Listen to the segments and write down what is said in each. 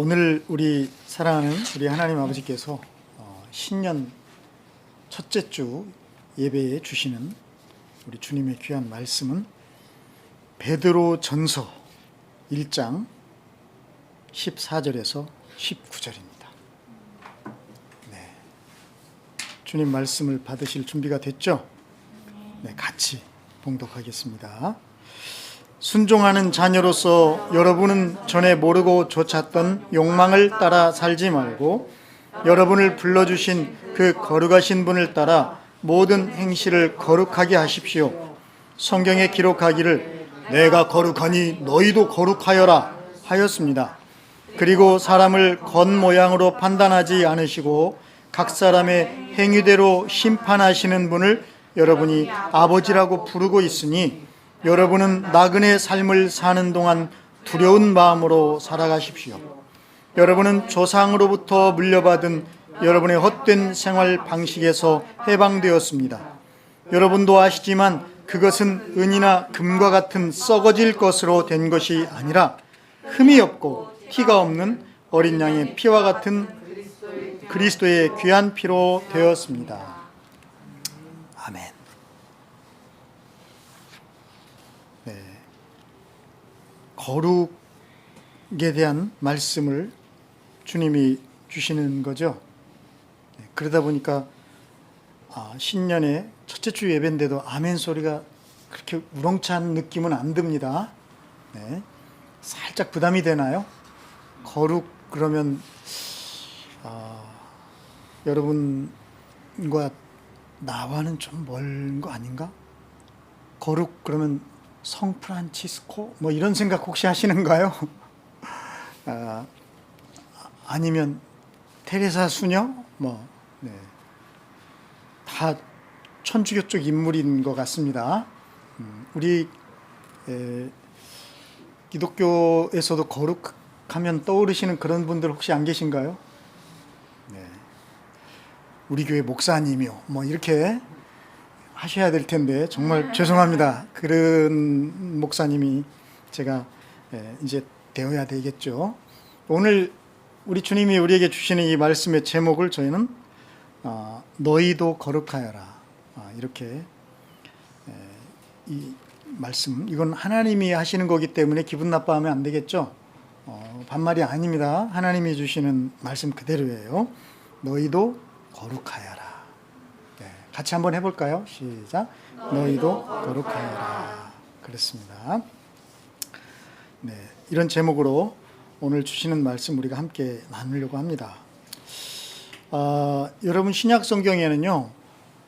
오늘 우리 사랑하는 우리 하나님 아버지께서 신년 첫째 주 예배에 주시는 우리 주님의 귀한 말씀은 베드로 전서 1장 14절에서 19절입니다. 네. 주님 말씀을 받으실 준비가 됐죠? 네, 같이 봉독하겠습니다. 순종하는 자녀로서 여러분은 전에 모르고 좇았던 욕망을 따라 살지 말고 여러분을 불러주신 그 거룩하신 분을 따라 모든 행실을 거룩하게 하십시오. 성경에 기록하기를 내가 거룩하니 너희도 거룩하여라 하였습니다. 그리고 사람을 겉모양으로 판단하지 않으시고 각 사람의 행위대로 심판하시는 분을 여러분이 아버지라고 부르고 있으니 여러분은 나그네 삶을 사는 동안 두려운 마음으로 살아가십시오. 여러분은 조상으로부터 물려받은 여러분의 헛된 생활 방식에서 해방되었습니다. 여러분도 아시지만 그것은 은이나 금과 같은 썩어질 것으로 된 것이 아니라 흠이 없고 티가 없는 어린 양의 피와 같은 그리스도의 귀한 피로 되었습니다. 아멘. 네. 거룩에 대한 말씀을 주님이 주시는 거죠. 네. 그러다 보니까 신년의 첫째 주 예배인데도 아멘 소리가 그렇게 우렁찬 느낌은 안 듭니다. 네. 살짝 부담이 되나요? 거룩 그러면 여러분과 나와는 좀 먼 거 아닌가? 거룩 그러면 성 프란치스코 뭐 이런 생각 혹시 하시는가요? 아니면 테레사 수녀 뭐 네. 다 천주교 쪽 인물인 것 같습니다. 우리 기독교에서도 거룩하면 떠오르시는 그런 분들 혹시 안 계신가요? 네. 우리 교회 목사님이요 뭐 이렇게 하셔야 될 텐데 정말 죄송합니다. 그런 목사님이 제가 이제 되어야 되겠죠. 오늘 우리 주님이 우리에게 주시는 이 말씀의 제목을 저희는 너희도 거룩하여라 이렇게 이 말씀 이건 하나님이 하시는 거기 때문에 기분 나빠하면 안 되겠죠. 반말이 아닙니다. 하나님이 주시는 말씀 그대로예요. 너희도 거룩하여라. 같이 한번 해볼까요? 시작. 너희도 거룩하여라. 그렇습니다. 네, 이런 제목으로 오늘 주시는 말씀 우리가 함께 나누려고 합니다. 여러분 신약 성경에는요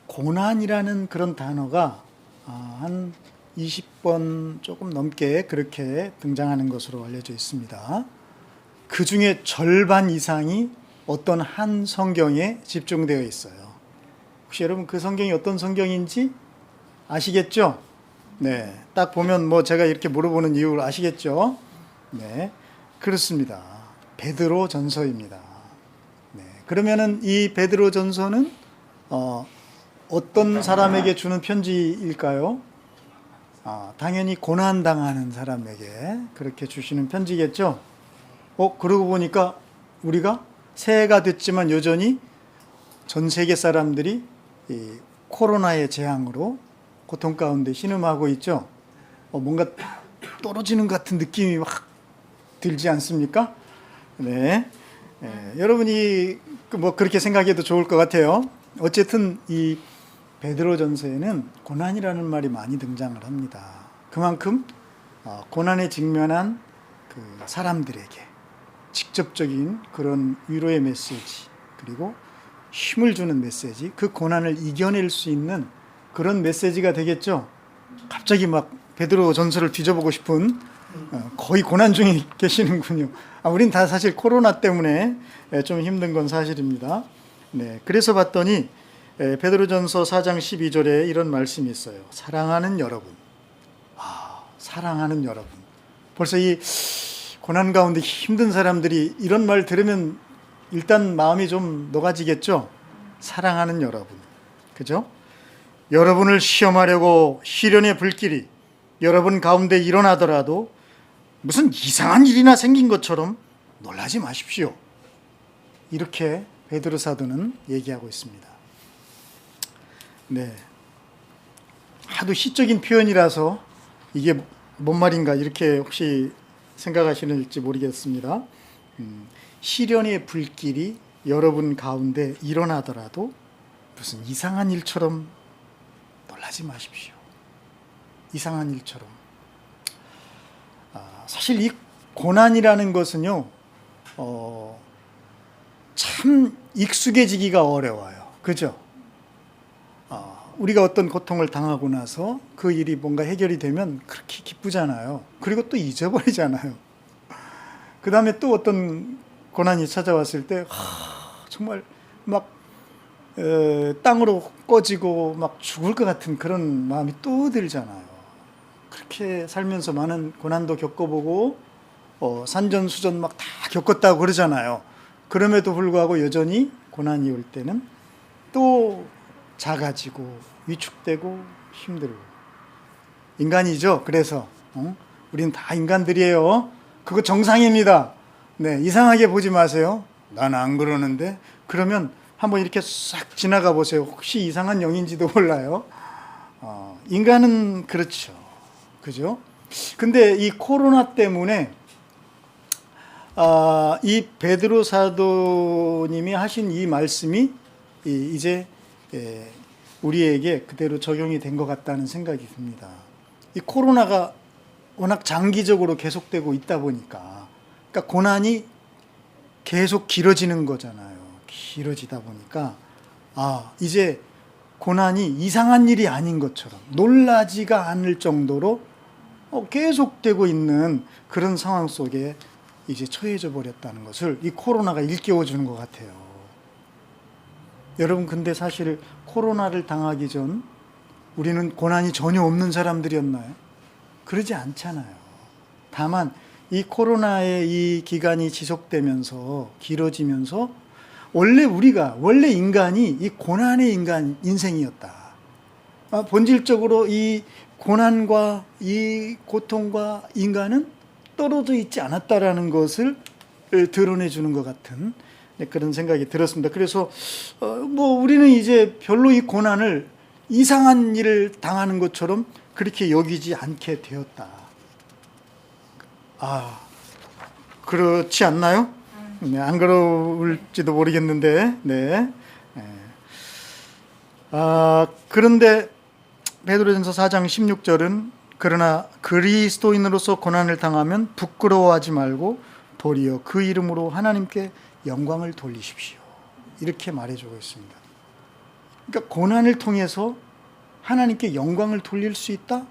고난이라는 그런 단어가 한 20번 조금 넘게 그렇게 등장하는 것으로 알려져 있습니다. 그 중에 절반 이상이 어떤 한 성경에 집중되어 있어요. 혹시 여러분 그 성경이 어떤 성경인지 아시겠죠? 네, 딱 보면 뭐 제가 이렇게 물어보는 이유를 아시겠죠? 네, 그렇습니다. 베드로 전서입니다. 네, 그러면은 이 베드로 전서는 어떤 사람에게 주는 편지일까요? 당연히 고난 당하는 사람에게 그렇게 주시는 편지겠죠? 그러고 보니까 우리가 새해가 됐지만 여전히 전 세계 사람들이 이 코로나의 재앙으로 고통 가운데 신음하고 있죠. 뭔가 떨어지는 것 같은 느낌이 막 들지 않습니까? 네, 여러분이 뭐 그렇게 생각해도 좋을 것 같아요. 어쨌든 이 베드로전서에는 고난이라는 말이 많이 등장을 합니다. 그만큼 고난에 직면한 그 사람들에게 직접적인 그런 위로의 메시지 그리고 힘을 주는 메시지, 그 고난을 이겨낼 수 있는 그런 메시지가 되겠죠. 갑자기 막 베드로 전서를 뒤져보고 싶은 거의 고난 중에 계시는군요. 우린 다 사실 코로나 때문에 좀 힘든 건 사실입니다. 네, 그래서 봤더니 베드로전서 4장 12절에 이런 말씀이 있어요. 사랑하는 여러분. 사랑하는 여러분. 벌써 이 고난 가운데 힘든 사람들이 이런 말 들으면 일단 마음이 좀 녹아지겠죠? 사랑하는 여러분. 그죠? 여러분을 시험하려고 시련의 불길이 여러분 가운데 일어나더라도 무슨 이상한 일이나 생긴 것처럼 놀라지 마십시오. 이렇게 베드로 사도는 얘기하고 있습니다. 네, 하도 시적인 표현이라서 이게 뭔 말인가 이렇게 혹시 생각하시는지 모르겠습니다. 시련의 불길이 여러분 가운데 일어나더라도 무슨 이상한 일처럼 놀라지 마십시오. 이상한 일처럼. 사실 이 고난이라는 것은요, 참 익숙해지기가 어려워요. 그죠? 우리가 어떤 고통을 당하고 나서 그 일이 뭔가 해결이 되면 그렇게 기쁘잖아요. 그리고 또 잊어버리잖아요. 그 다음에 또 어떤 고난이 찾아왔을 때 정말 막 땅으로 꺼지고 막 죽을 것 같은 그런 마음이 또 들잖아요. 그렇게 살면서 많은 고난도 겪어보고 산전수전 막 다 겪었다고 그러잖아요. 그럼에도 불구하고 여전히 고난이 올 때는 또 작아지고 위축되고 힘들고. 인간이죠. 그래서 우리는 다 인간들이에요. 그거 정상입니다. 네, 이상하게 보지 마세요. 난 안 그러는데. 그러면 한번 이렇게 싹 지나가 보세요. 혹시 이상한 영인지도 몰라요. 인간은 그렇죠. 그죠? 근데 이 코로나 때문에 이 베드로 사도님이 하신 이 말씀이 이제 우리에게 그대로 적용이 된 것 같다는 생각이 듭니다. 이 코로나가 워낙 장기적으로 계속되고 있다 보니까, 그러니까 고난이 계속 길어지는 거잖아요. 길어지다 보니까 이제 고난이 이상한 일이 아닌 것처럼 놀라지가 않을 정도로 계속되고 있는 그런 상황 속에 이제 처해져 버렸다는 것을 이 코로나가 일깨워 주는 것 같아요. 여러분, 근데 사실 코로나를 당하기 전 우리는 고난이 전혀 없는 사람들이었나요? 그러지 않잖아요. 다만 이 코로나의 이 기간이 지속되면서 길어지면서 원래 인간이 이 고난의 인생이었다. 본질적으로 이 고난과 이 고통과 인간은 떨어져 있지 않았다라는 것을 드러내 주는 것 같은 그런 생각이 들었습니다. 그래서 우리는 이제 별로 이 고난을 이상한 일을 당하는 것처럼 그렇게 여기지 않게 되었다. 그렇지 않나요? 네, 안 그럴지도 모르겠는데, 네. 그런데 베드로전서 4장 16절은 그러나 그리스도인으로서 고난을 당하면 부끄러워하지 말고 도리어 그 이름으로 하나님께 영광을 돌리십시오. 이렇게 말해주고 있습니다. 그러니까 고난을 통해서 하나님께 영광을 돌릴 수 있다?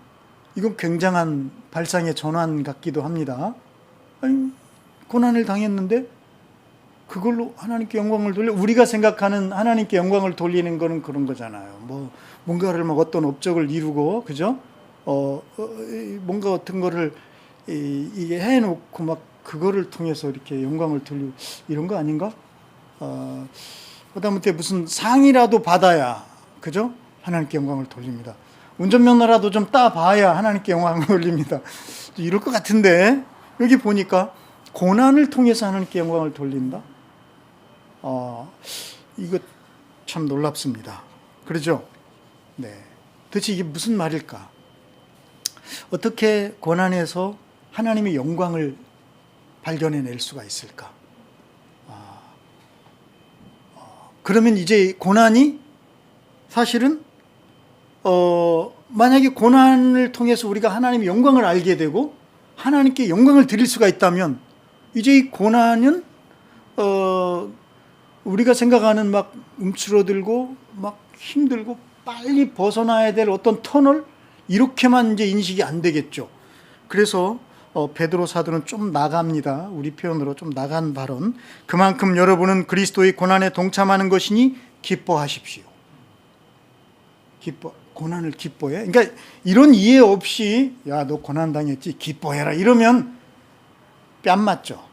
이건 굉장한 발상의 전환 같기도 합니다. 아니, 고난을 당했는데 그걸로 하나님께 영광을 돌려, 우리가 생각하는 하나님께 영광을 돌리는 거는 그런 거잖아요. 뭔가를 막 어떤 업적을 이루고, 그죠? 뭔가 어떤 거를 이게 해놓고 막 그거를 통해서 이렇게 영광을 돌리고 이런 거 아닌가? 하다못해 무슨 상이라도 받아야, 그죠? 하나님께 영광을 돌립니다. 운전면허라도 좀 따봐야 하나님께 영광을 돌립니다. 이럴 것 같은데 여기 보니까 고난을 통해서 하나님께 영광을 돌린다? 이거 참 놀랍습니다. 그러죠? 네. 도대체 이게 무슨 말일까? 어떻게 고난에서 하나님의 영광을 발견해낼 수가 있을까? 그러면 이제 고난이 사실은 만약에 고난을 통해서 우리가 하나님의 영광을 알게 되고 하나님께 영광을 드릴 수가 있다면 이제 이 고난은 우리가 생각하는 막 움츠러들고 막 힘들고 빨리 벗어나야 될 어떤 터널, 이렇게만 이제 인식이 안 되겠죠. 그래서 베드로 사도는 좀 나갑니다. 우리 표현으로 좀 나간 발언. 그만큼 여러분은 그리스도의 고난에 동참하는 것이니 기뻐하십시오. 고난을 기뻐해? 그러니까 이런 이해 없이 야, 너 고난 당했지? 기뻐해라. 이러면 뺨 맞죠.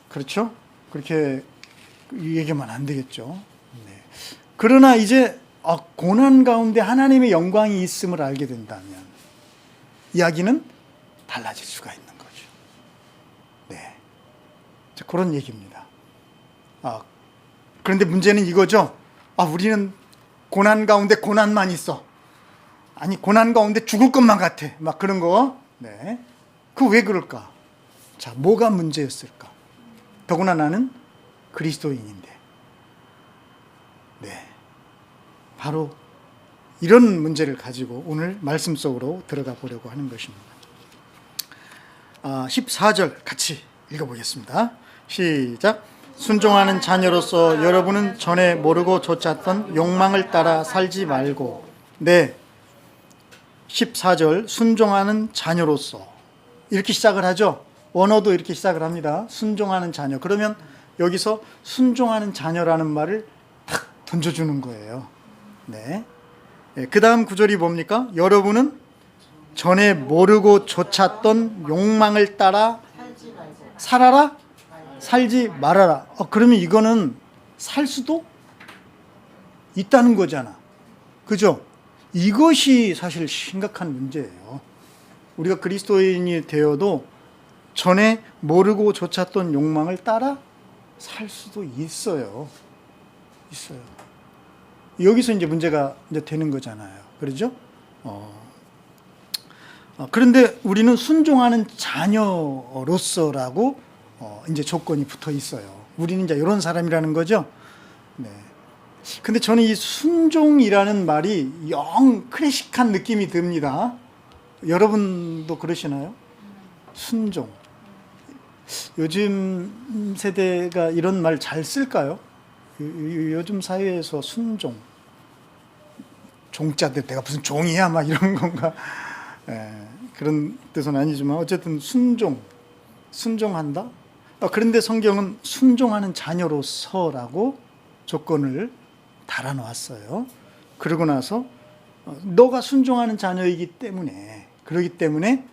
그렇죠? 그렇게 얘기하면 안 되겠죠. 네. 그러나 이제 고난 가운데 하나님의 영광이 있음을 알게 된다면 이야기는 달라질 수가 있는 거죠. 네. 그런 얘기입니다. 그런데 문제는 이거죠. 우리는 고난 가운데 고난만 있어. 아니, 고난 가운데 죽을 것만 같아. 막 그런 거. 네. 그 왜 그럴까? 자, 뭐가 문제였을까? 더구나 나는 그리스도인인데. 네. 바로 이런 문제를 가지고 오늘 말씀 속으로 들어가 보려고 하는 것입니다. 14절 같이 읽어보겠습니다. 시작. 순종하는 자녀로서 여러분은 전에 모르고 좇았던 욕망을 따라 살지 말고. 네. 14절 순종하는 자녀로서 이렇게 시작을 하죠. 원어도 이렇게 시작을 합니다. 순종하는 자녀. 그러면 여기서 순종하는 자녀라는 말을 탁 던져주는 거예요. 네. 그 다음 구절이 뭡니까? 여러분은 전에 모르고 좇았던 욕망을 따라 살아라? 살지 말아라. 그러면 이거는 살 수도 있다는 거잖아. 그죠? 이것이 사실 심각한 문제예요. 우리가 그리스도인이 되어도 전에 모르고 좇았던 욕망을 따라 살 수도 있어요. 여기서 이제 문제가 이제 되는 거잖아요. 그러죠? 그런데 우리는 순종하는 자녀로서라고 이제 조건이 붙어 있어요. 우리는 이제 이런 사람이라는 거죠. 네. 근데 저는 이 순종이라는 말이 영 클래식한 느낌이 듭니다. 여러분도 그러시나요? 순종. 요즘 세대가 이런 말 잘 쓸까요? 요즘 사회에서 순종. 종자들 내가 무슨 종이야 막 이런 건가? 그런 뜻은 아니지만 어쨌든 순종한다. 그런데 성경은 순종하는 자녀로서라고 조건을 달아놓았어요. 그러고 나서 너가 순종하는 자녀이기 때문에 그러기 때문에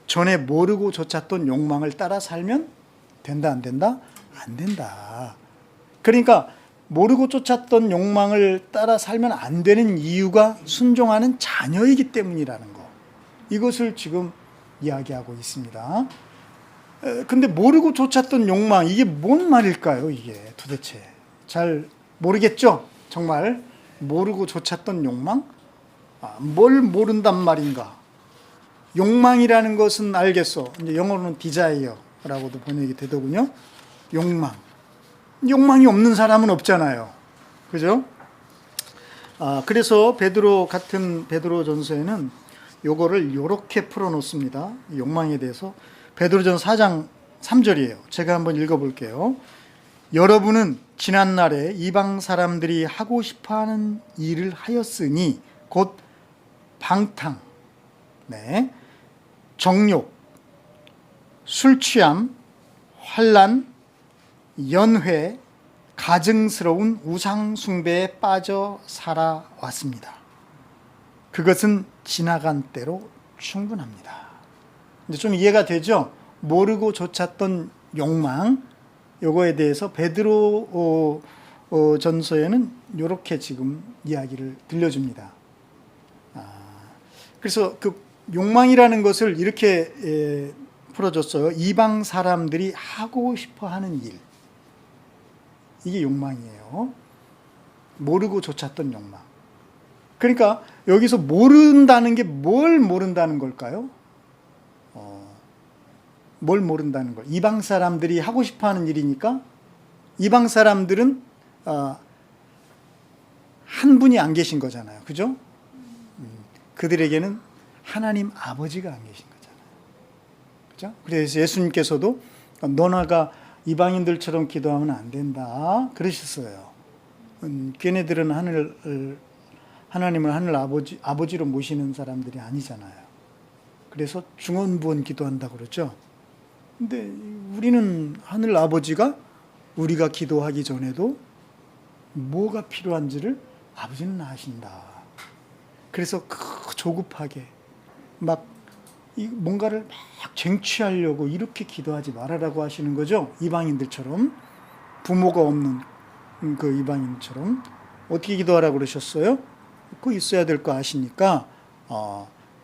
전에 모르고 좇았던 욕망을 따라 살면 된다 안 된다? 안 된다. 그러니까 모르고 쫓았던 욕망을 따라 살면 안 되는 이유가 순종하는 자녀이기 때문이라는 거. 이것을 지금 이야기하고 있습니다. 근데 모르고 쫓았던 욕망, 이게 뭔 말일까요? 이게 도대체 잘 모르겠죠? 정말 모르고 쫓았던 욕망? 뭘 모른단 말인가? 욕망이라는 것은 알겠어. 이제 영어로는 desire라고도 번역이 되더군요. 욕망이 없는 사람은 없잖아요. 그죠? 그래서 베드로 같은 베드로전서에는 요거를 요렇게 풀어놓습니다. 욕망에 대해서. 베드로전 4장 3절이에요. 제가 한번 읽어볼게요. 여러분은 지난날에 이방 사람들이 하고 싶어하는 일을 하였으니 곧 방탕, 정욕, 술취함, 환난, 연회, 가증스러운 우상 숭배에 빠져 살아왔습니다. 그것은 지나간 때로 충분합니다. 이제 좀 이해가 되죠? 모르고 좇았던 욕망, 요거에 대해서 베드로 전서에는 이렇게 지금 이야기를 들려줍니다. 그래서 그 욕망이라는 것을 이렇게 풀어줬어요. 이방 사람들이 하고 싶어하는 일, 이게 욕망이에요. 모르고 좇았던 욕망. 그러니까 여기서 모른다는 게 뭘 모른다는 걸까요? 뭘 모른다는 걸. 이방 사람들이 하고 싶어하는 일이니까 이방 사람들은 한 분이 안 계신 거잖아요. 그죠? 그들에게는 하나님 아버지가 안 계신 거잖아요. 그죠? 그래서 예수님께서도 너나가 이방인들처럼 기도하면 안 된다 그러셨어요. 걔네들은 하나님을 하늘 아버지로 모시는 사람들이 아니잖아요. 그래서 중언부언 기도한다고 그러죠. 근데 우리는 하늘 아버지가 우리가 기도하기 전에도 뭐가 필요한지를 아버지는 아신다. 그래서 조급하게 막 뭔가를 막 쟁취하려고 이렇게 기도하지 말아라고 하시는 거죠. 이방인들처럼, 부모가 없는 그 이방인처럼. 어떻게 기도하라고 그러셨어요? 그거 있어야 될 거 아시니까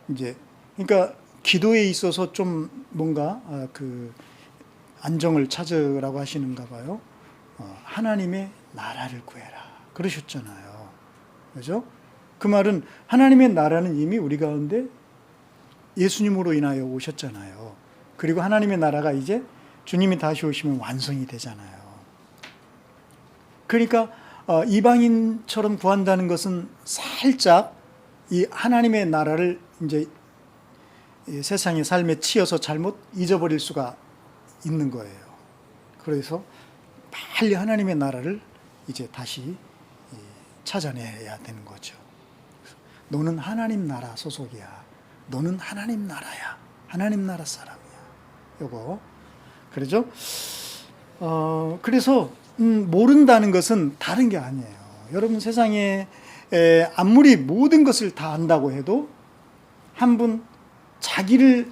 이제 그러니까 기도에 있어서 좀 뭔가 안정을 찾으라고 하시는가 봐요. 하나님의 나라를 구해라 그러셨잖아요. 그죠? 그 말은 하나님의 나라는 이미 우리 가운데 예수님으로 인하여 오셨잖아요. 그리고 하나님의 나라가 이제 주님이 다시 오시면 완성이 되잖아요. 그러니까 이방인처럼 구한다는 것은 살짝 이 하나님의 나라를 이제 세상의 삶에 치여서 잘못 잊어버릴 수가 있는 거예요. 그래서 빨리 하나님의 나라를 이제 다시 찾아내야 되는 거죠. 너는 하나님 나라 소속이야. 너는 하나님 나라야. 하나님 나라 사람이야. 요거. 그러죠? 그래서 모른다는 것은 다른 게 아니에요. 여러분 세상에 아무리 모든 것을 다 안다고 해도 한 분 자기를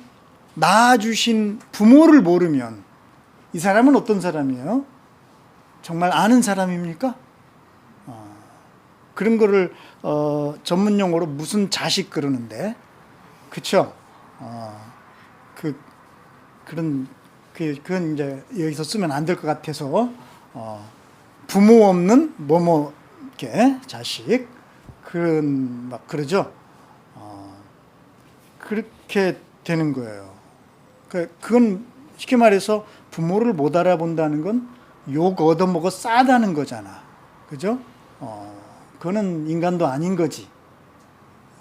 낳아주신 부모를 모르면 이 사람은 어떤 사람이에요? 정말 아는 사람입니까? 그런 거를 전문 용어로 무슨 자식 그러는데, 그쵸? 그건 이제 여기서 쓰면 안 될 것 같아서 부모 없는 뭐뭐게 자식 그런 막 그러죠. 그렇게 되는 거예요. 그건 쉽게 말해서 부모를 못 알아본다는 건 욕 얻어먹어 싸다는 거잖아. 그죠? 그거는 인간도 아닌 거지.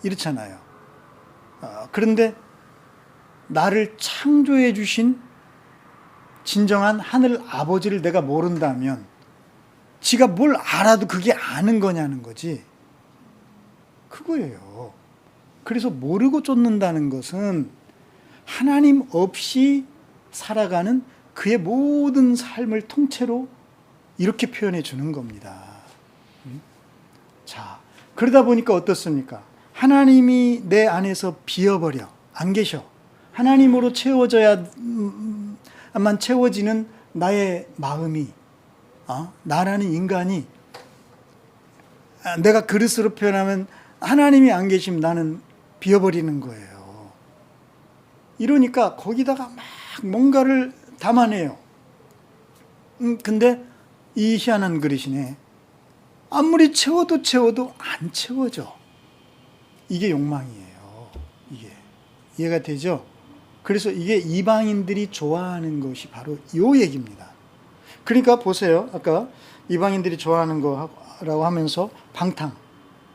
이렇잖아요. 그런데 나를 창조해 주신 진정한 하늘 아버지를 내가 모른다면 지가 뭘 알아도 그게 아는 거냐는 거지. 그거예요. 그래서 모르고 쫓는다는 것은 하나님 없이 살아가는 그의 모든 삶을 통째로 이렇게 표현해 주는 겁니다. 자, 그러다 보니까 어떻습니까? 하나님이 내 안에서 비어버려. 안 계셔. 하나님으로 채워져야만 채워지는 나의 마음이, 나라는 인간이, 내가 그릇으로 표현하면 하나님이 안 계시면 나는 비어버리는 거예요. 이러니까 거기다가 막 뭔가를 담아내요. 근데 이 희한한 그릇이네. 아무리 채워도 안 채워져. 이게 욕망이에요. 이게. 이해가 되죠? 그래서 이게 이방인들이 좋아하는 것이 바로 이 얘기입니다. 그러니까 보세요. 아까 이방인들이 좋아하는 거라고 하면서 방탕,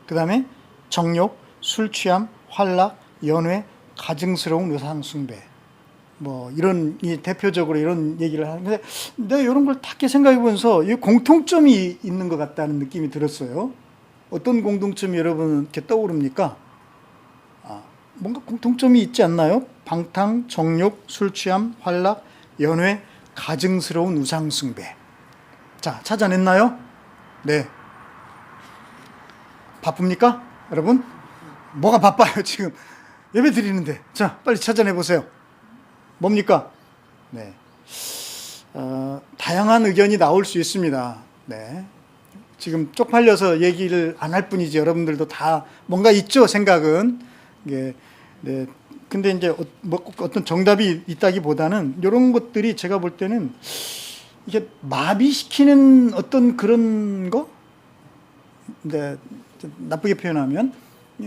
그 다음에 정욕, 술 취함, 활락, 연회, 가증스러운 우상숭배, 뭐 이런 대표적으로 이런 얘기를 하는데 내가 이런 걸 딱 생각해 보면서 이 공통점이 있는 것 같다는 느낌이 들었어요. 어떤 공통점이 여러분 이렇게 떠오릅니까? 뭔가 공통점이 있지 않나요? 방탕, 정욕, 술 취함, 활락, 연회, 가증스러운 우상숭배. 자, 찾아냈나요? 네. 바쁩니까? 여러분? 뭐가 바빠요, 지금? 예배 드리는데. 자, 빨리 찾아내보세요. 뭡니까? 네. 다양한 의견이 나올 수 있습니다. 네. 지금 쪽팔려서 얘기를 안 할 뿐이지 여러분들도 다 뭔가 있죠, 생각은. 예. 네. 근데 이제 어떤 정답이 있다기보다는 이런 것들이 제가 볼 때는 이게 마비시키는 어떤 그런 거? 네. 나쁘게 표현하면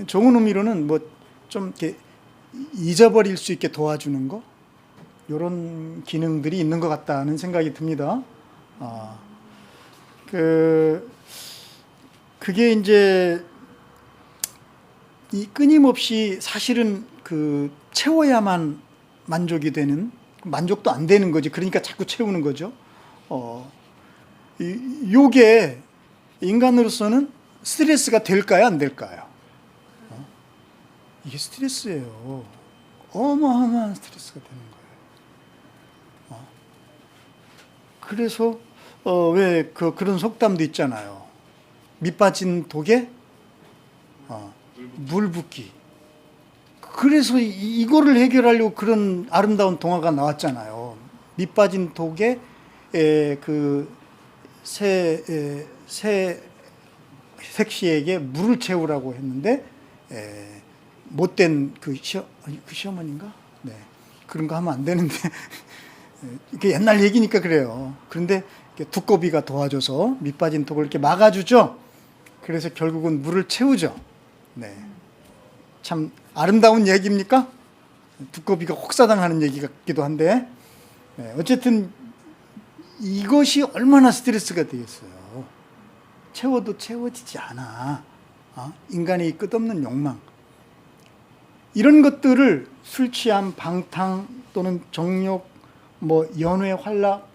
좋은 의미로는 뭐 좀 이렇게 잊어버릴 수 있게 도와주는 거, 이런 기능들이 있는 것 같다는 생각이 듭니다. 그게 이제 이 끊임없이 사실은 채워야만 만족이 되는, 만족도 안 되는 거지. 그러니까 자꾸 채우는 거죠. 요게 인간으로서는 스트레스가 될까요, 안 될까요? 이게 스트레스예요. 어마어마한 스트레스가 되는 거예요. 그래서 왜 그런 속담도 있잖아요. 밑 빠진 독에 물 붓기. 그래서 이거를 해결하려고 그런 아름다운 동화가 나왔잖아요. 밑 빠진 독에 색시에게 물을 채우라고 했는데 못된 시어머니인가? 네. 그런 거 하면 안 되는데 이게 옛날 얘기니까 그래요. 그런데 두꺼비가 도와줘서 밑 빠진 독을 이렇게 막아주죠. 그래서 결국은 물을 채우죠. 네. 참 아름다운 얘기입니까? 두꺼비가 혹사당하는 얘기 같기도 한데, 네. 어쨌든 이것이 얼마나 스트레스가 되겠어요. 채워도 채워지지 않아. 인간의 끝없는 욕망. 이런 것들을 술 취함, 방탕 또는 정욕, 연회, 활락,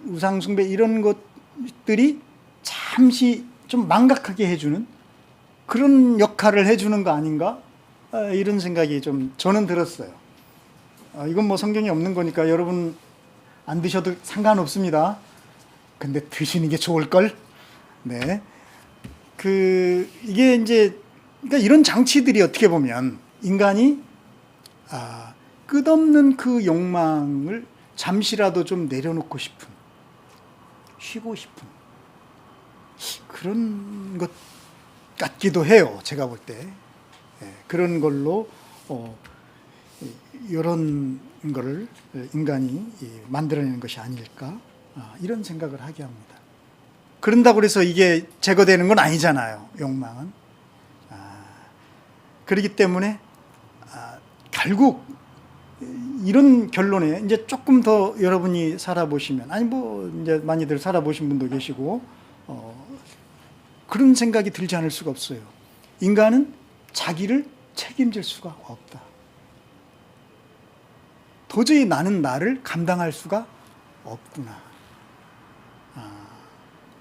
우상숭배 이런 것들이 잠시 좀 망각하게 해주는 그런 역할을 해주는 거 아닌가? 이런 생각이 좀 저는 들었어요. 이건 성경에 없는 거니까 여러분 안 드셔도 상관없습니다. 근데 드시는 게 좋을걸? 네. 이게 이제, 그러니까 이런 장치들이 어떻게 보면 인간이 끝없는 그 욕망을 잠시라도 좀 내려놓고 싶은, 쉬고 싶은 그런 것 같기도 해요. 제가 볼 때. 그런 걸로 이런 거를 인간이 만들어내는 것이 아닐까, 이런 생각을 하게 합니다. 그런다고 해서 이게 제거되는 건 아니잖아요. 욕망은. 그렇기 때문에 결국 이런 결론에 이제 조금 더 여러분이 살아보시면, 이제 많이들 살아보신 분도 계시고 그런 생각이 들지 않을 수가 없어요. 인간은 자기를 책임질 수가 없다. 도저히 나는 나를 감당할 수가 없구나.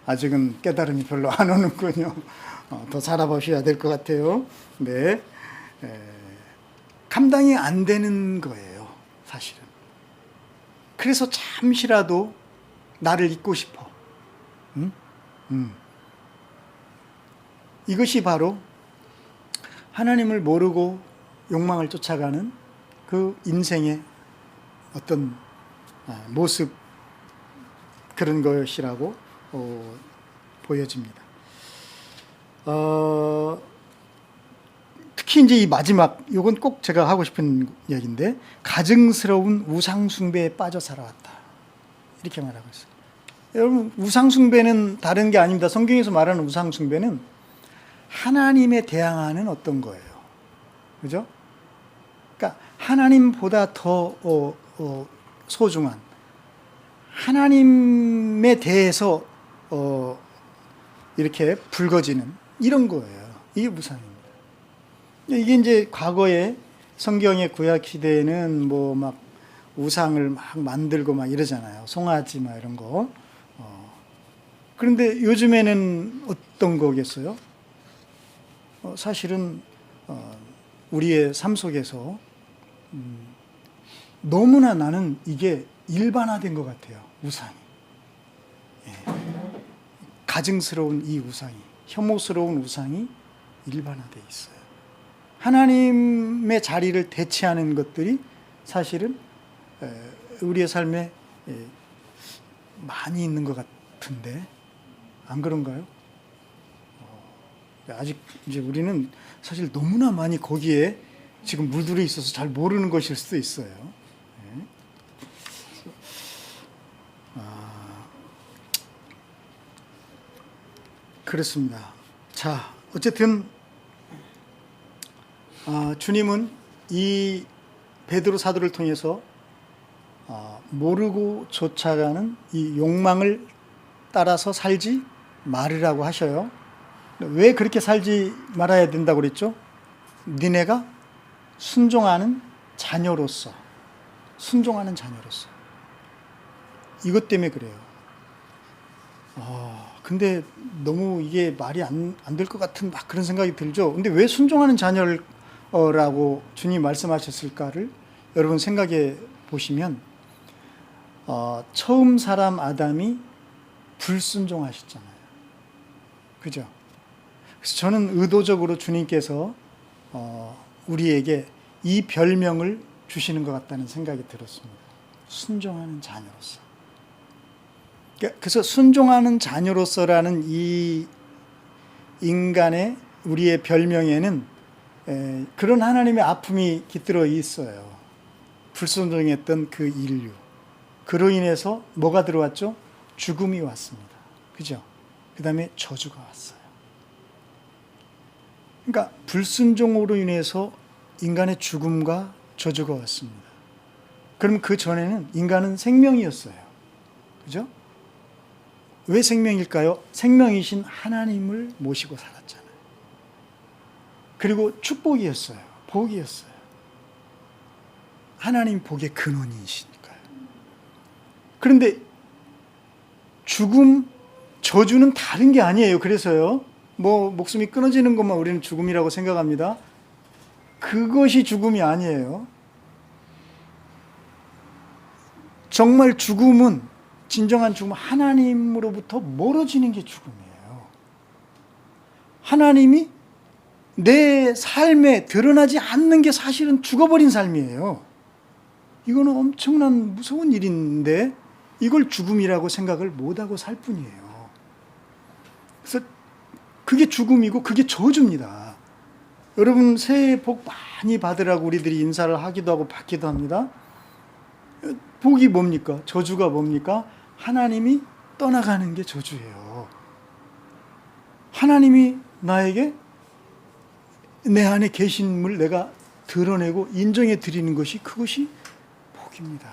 아직은 깨달음이 별로 안 오는군요. 더 살아보셔야 될 것 같아요. 네. 감당이 안 되는 거예요, 사실은. 그래서 잠시라도 나를 잊고 싶어. 이것이 바로 하나님을 모르고 욕망을 쫓아가는 그 인생의 어떤 모습, 그런 것이라고 보여집니다. 특히 이제 이 마지막, 이건 꼭 제가 하고 싶은 얘기인데, 가증스러운 우상숭배에 빠져 살아왔다, 이렇게 말하고 있어요. 여러분, 우상숭배는 다른 게 아닙니다. 성경에서 말하는 우상숭배는 하나님에 대항하는 어떤 거예요. 그죠? 그러니까 하나님보다 더 소중한, 하나님에 대해서 이렇게 붉어지는 이런 거예요. 이게 우상입니다. 이게 이제 과거에 성경의 구약 시대에는 막 우상을 막 만들고 막 이러잖아요. 송아지 막 이런 거. 그런데 요즘에는 어떤 거겠어요? 사실은 우리의 삶 속에서 너무나 나는 이게 일반화된 것 같아요. 우상이. 가증스러운 이 우상이, 혐오스러운 우상이 일반화되어 있어요. 하나님의 자리를 대체하는 것들이 사실은 우리의 삶에 많이 있는 것 같은데, 안 그런가요? 아직 이제 우리는 사실 너무나 많이 거기에 지금 물들어 있어서 잘 모르는 것일 수도 있어요. 그렇습니다. 자, 어쨌든 주님은 이 베드로 사도를 통해서 모르고 쫓아가는 이 욕망을 따라서 살지 말으라고 하셔요. 왜 그렇게 살지 말아야 된다고 그랬죠? 니네가 순종하는 자녀로서, 순종하는 자녀로서. 이것 때문에 그래요. 근데 너무 이게 말이 안 될 것 같은 막 그런 생각이 들죠. 근데 왜 순종하는 자녀라고 주님이 말씀하셨을까를 여러분 생각해 보시면, 처음 사람 아담이 불순종하셨잖아요. 그죠? 그래서 저는 의도적으로 주님께서 우리에게 이 별명을 주시는 것 같다는 생각이 들었습니다. 순종하는 자녀로서. 그래서 순종하는 자녀로서라는 이 인간의, 우리의 별명에는 그런 하나님의 아픔이 깃들어 있어요. 불순종했던 그 인류. 그로 인해서 뭐가 들어왔죠? 죽음이 왔습니다. 그죠? 그 다음에 저주가 왔어요. 그러니까 불순종으로 인해서 인간의 죽음과 저주가 왔습니다. 그럼 그 전에는 인간은 생명이었어요. 그죠? 왜 생명일까요? 생명이신 하나님을 모시고 살았잖아요. 그리고 축복이었어요. 복이었어요. 하나님 복의 근원이시니까요. 그런데 죽음, 저주는 다른 게 아니에요. 그래서요, 목숨이 끊어지는 것만 우리는 죽음이라고 생각합니다. 그것이 죽음이 아니에요. 정말 죽음은, 진정한 죽음은 하나님으로부터 멀어지는 게 죽음이에요. 하나님이 내 삶에 드러나지 않는 게 사실은 죽어버린 삶이에요. 이거는 엄청난 무서운 일인데 이걸 죽음이라고 생각을 못하고 살 뿐이에요. 그래서 그게 죽음이고 그게 저주입니다. 여러분 새해 복 많이 받으라고 우리들이 인사를 하기도 하고 받기도 합니다. 복이 뭡니까? 저주가 뭡니까? 하나님이 떠나가는 게 저주예요. 하나님이 나에게 내 안에 계심을 내가 드러내고 인정해 드리는 것이, 그것이 복입니다.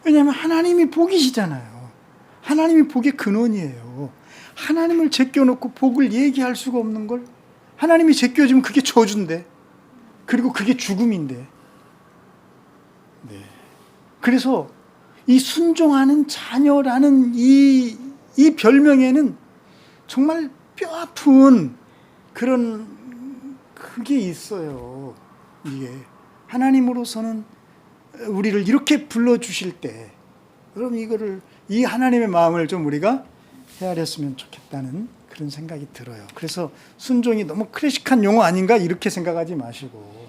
왜냐하면 하나님이 복이시잖아요. 하나님이 복의 근원이에요. 하나님을 제껴놓고 복을 얘기할 수가 없는 걸 하나님이 제껴주면 그게 저주인데, 그리고 그게 죽음인데. 네. 그래서 이 순종하는 자녀라는 이 별명에는 정말 뼈아픈 그런 그게 있어요. 이게 하나님으로서는 우리를 이렇게 불러주실 때, 여러분 이거를, 이 하나님의 마음을 좀 우리가 헤아렸으면 좋겠다는 그런 생각이 들어요. 그래서 순종이 너무 클래식한 용어 아닌가 이렇게 생각하지 마시고,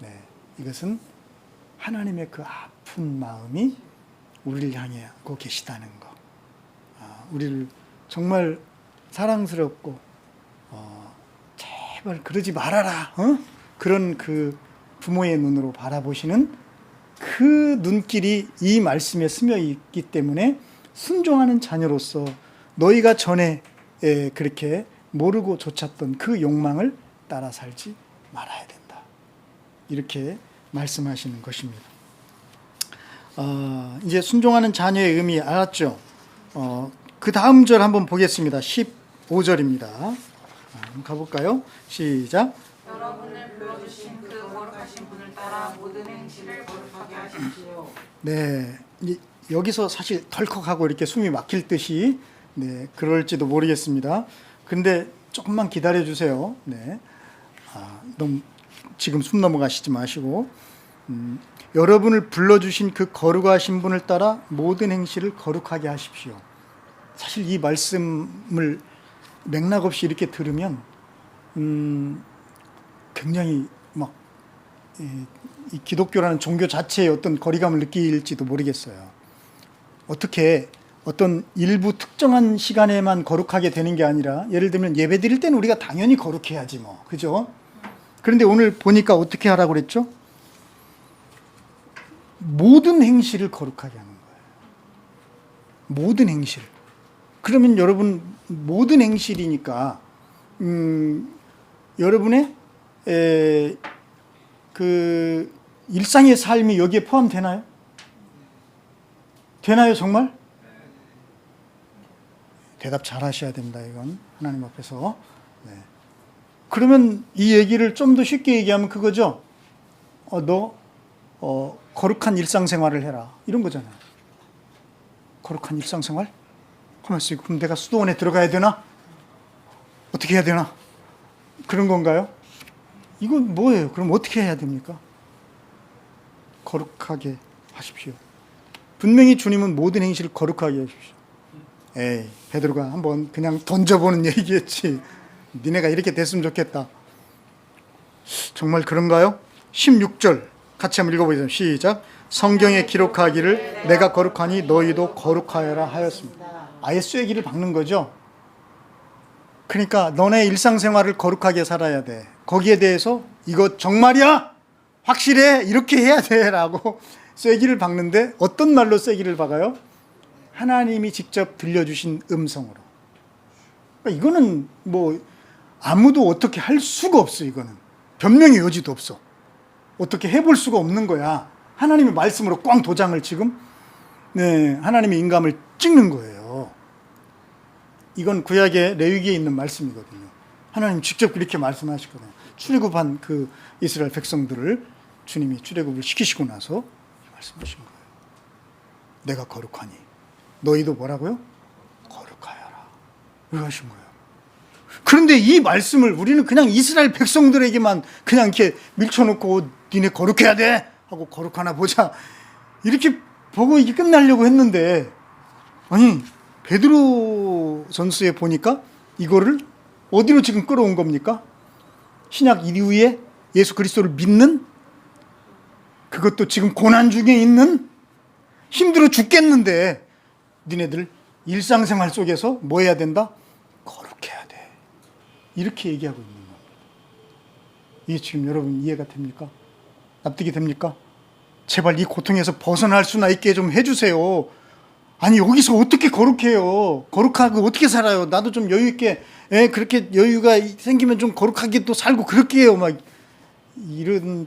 네, 이것은 하나님의 그 아픈 마음이 우리를 향하고 계시다는 거, 우리를 정말 사랑스럽고 제발 그러지 말아라, 그런 그 부모의 눈으로 바라보시는 그 눈길이 이 말씀에 스며 있기 때문에 순종하는 자녀로서 너희가 전에 그렇게 모르고 좇았던 그 욕망을 따라 살지 말아야 된다, 이렇게 말씀하시는 것입니다. 이제 순종하는 자녀의 의미 알았죠? 그 다음 절 한번 보겠습니다. 15절입니다. 한번 가볼까요? 시작. 여러분을 불러주신 그 거룩하신 분을 따라 모든 행실을 거룩하게 하십시오. 네, 여기서 사실 덜컥하고 이렇게 숨이 막힐 듯이, 네, 그럴지도 모르겠습니다. 근데 조금만 기다려 주세요. 네, 너무 지금 숨 넘어가시지 마시고, 여러분을 불러주신 그 거룩하신 분을 따라 모든 행실을 거룩하게 하십시오. 사실 이 말씀을 맥락 없이 이렇게 들으면 굉장히 막 이 기독교라는 종교 자체의 어떤 거리감을 느낄지도 모르겠어요. 어떻게 어떤 일부 특정한 시간에만 거룩하게 되는 게 아니라, 예를 들면 예배 드릴 때는 우리가 당연히 거룩해야지 뭐, 그죠? 그런데 오늘 보니까 어떻게 하라고 그랬죠? 모든 행실을 거룩하게 하는 거예요. 모든 행실. 그러면 여러분, 모든 행실이니까 여러분의 그 일상의 삶이 여기에 포함되나요? 되나요, 정말? 대답 잘 하셔야 됩니다, 이건. 하나님 앞에서. 네. 그러면 이 얘기를 좀 더 쉽게 얘기하면 그거죠. 너 거룩한 일상생활을 해라, 이런 거잖아요. 거룩한 일상생활? 가만있어, 그럼 내가 수도원에 들어가야 되나? 어떻게 해야 되나? 그런 건가요? 이건 뭐예요? 그럼 어떻게 해야 됩니까? 거룩하게 하십시오. 분명히 주님은 모든 행실을 거룩하게 하십시오. 에이, 베드로가 한번 그냥 던져보는 얘기였지, 니네가 이렇게 됐으면 좋겠다. 정말 그런가요? 16절 같이 한번 읽어보겠습니다. 시작. 성경에 기록하기를 내가 거룩하니 너희도 거룩하여라 하였습니다. 아예 쐐기를 박는 거죠. 그러니까 너네 일상생활을 거룩하게 살아야 돼. 거기에 대해서 이거 정말이야? 확실해? 이렇게 해야 돼? 라고 쐐기를 박는데 어떤 말로 쐐기를 박아요? 하나님이 직접 들려주신 음성으로. 그러니까 이거는 뭐 아무도 어떻게 할 수가 없어. 이거는 변명의 여지도 없어. 어떻게 해볼 수가 없는 거야. 하나님의 말씀으로 꽝 도장을 지금 하나님의 인감을 찍는 거예요. 이건 구약의 레위기에 있는 말씀이거든요. 하나님 직접 그렇게 말씀하시거든요. 출애굽한 그 이스라엘 백성들을 주님이 출애굽을 시키시고 나서 말씀하신 거예요. 내가 거룩하니 너희도 뭐라고요? 거룩하여라. 왜 하신 거예요? 그런데 이 말씀을 우리는 그냥 이스라엘 백성들에게만 그냥 이렇게 밀쳐놓고 니네 거룩해야 돼 하고 거룩하나 보자 이렇게 보고 이게 끝나려고 했는데, 아니 베드로 전서에 보니까 이거를 어디로 지금 끌어온 겁니까? 신약 이후에 예수 그리스도를 믿는, 그것도 지금 고난 중에 있는, 힘들어 죽겠는데 니네들 일상생활 속에서 뭐 해야 된다? 거룩해야 돼. 이렇게 얘기하고 있는 겁니다. 이게 지금 여러분 이해가 됩니까? 납득이 됩니까? 제발 이 고통에서 벗어날 수나 있게 좀 해주세요. 아니 여기서 어떻게 거룩해요? 거룩하고 어떻게 살아요? 나도 좀 여유 있게, 그렇게 여유가 생기면 좀 거룩하게 또 살고 그렇게 해요. 막 이런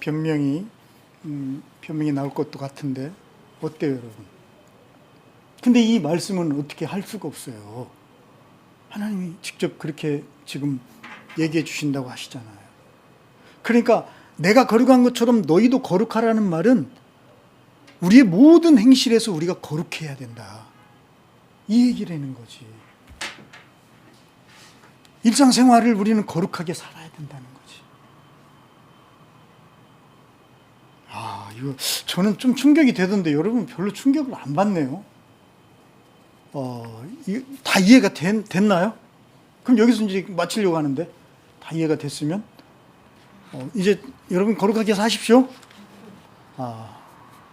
변명이 나올 것도 같은데 어때요, 여러분? 근데 이 말씀은 어떻게 할 수가 없어요. 하나님이 직접 그렇게 지금 얘기해 주신다고 하시잖아요. 그러니까 내가 거룩한 것처럼 너희도 거룩하라는 말은 우리의 모든 행실에서 우리가 거룩해야 된다. 이 얘기라는 거지. 일상생활을 우리는 거룩하게 살아야 된다는 거지. 이거 저는 좀 충격이 되던데 여러분 별로 충격을 안 받네요. 다 이해가 됐나요? 그럼 여기서 이제 마치려고 하는데 다 이해가 됐으면 이제 여러분 거룩하게 사십시오.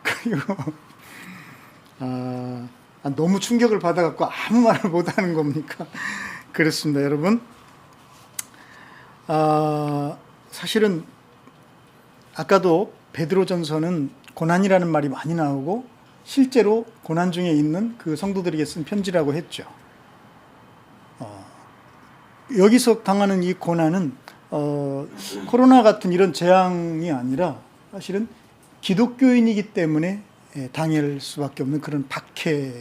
그리고 너무 충격을 받아갖고 아무 말을 못하는 겁니까? 그렇습니다, 여러분. 사실은 아까도 베드로전서는 고난이라는 말이 많이 나오고 실제로 고난 중에 있는 그 성도들에게 쓴 편지라고 했죠. 여기서 당하는 이 고난은 코로나 같은 이런 재앙이 아니라 사실은 기독교인이기 때문에 당할 수밖에 없는 그런 박해들입니다.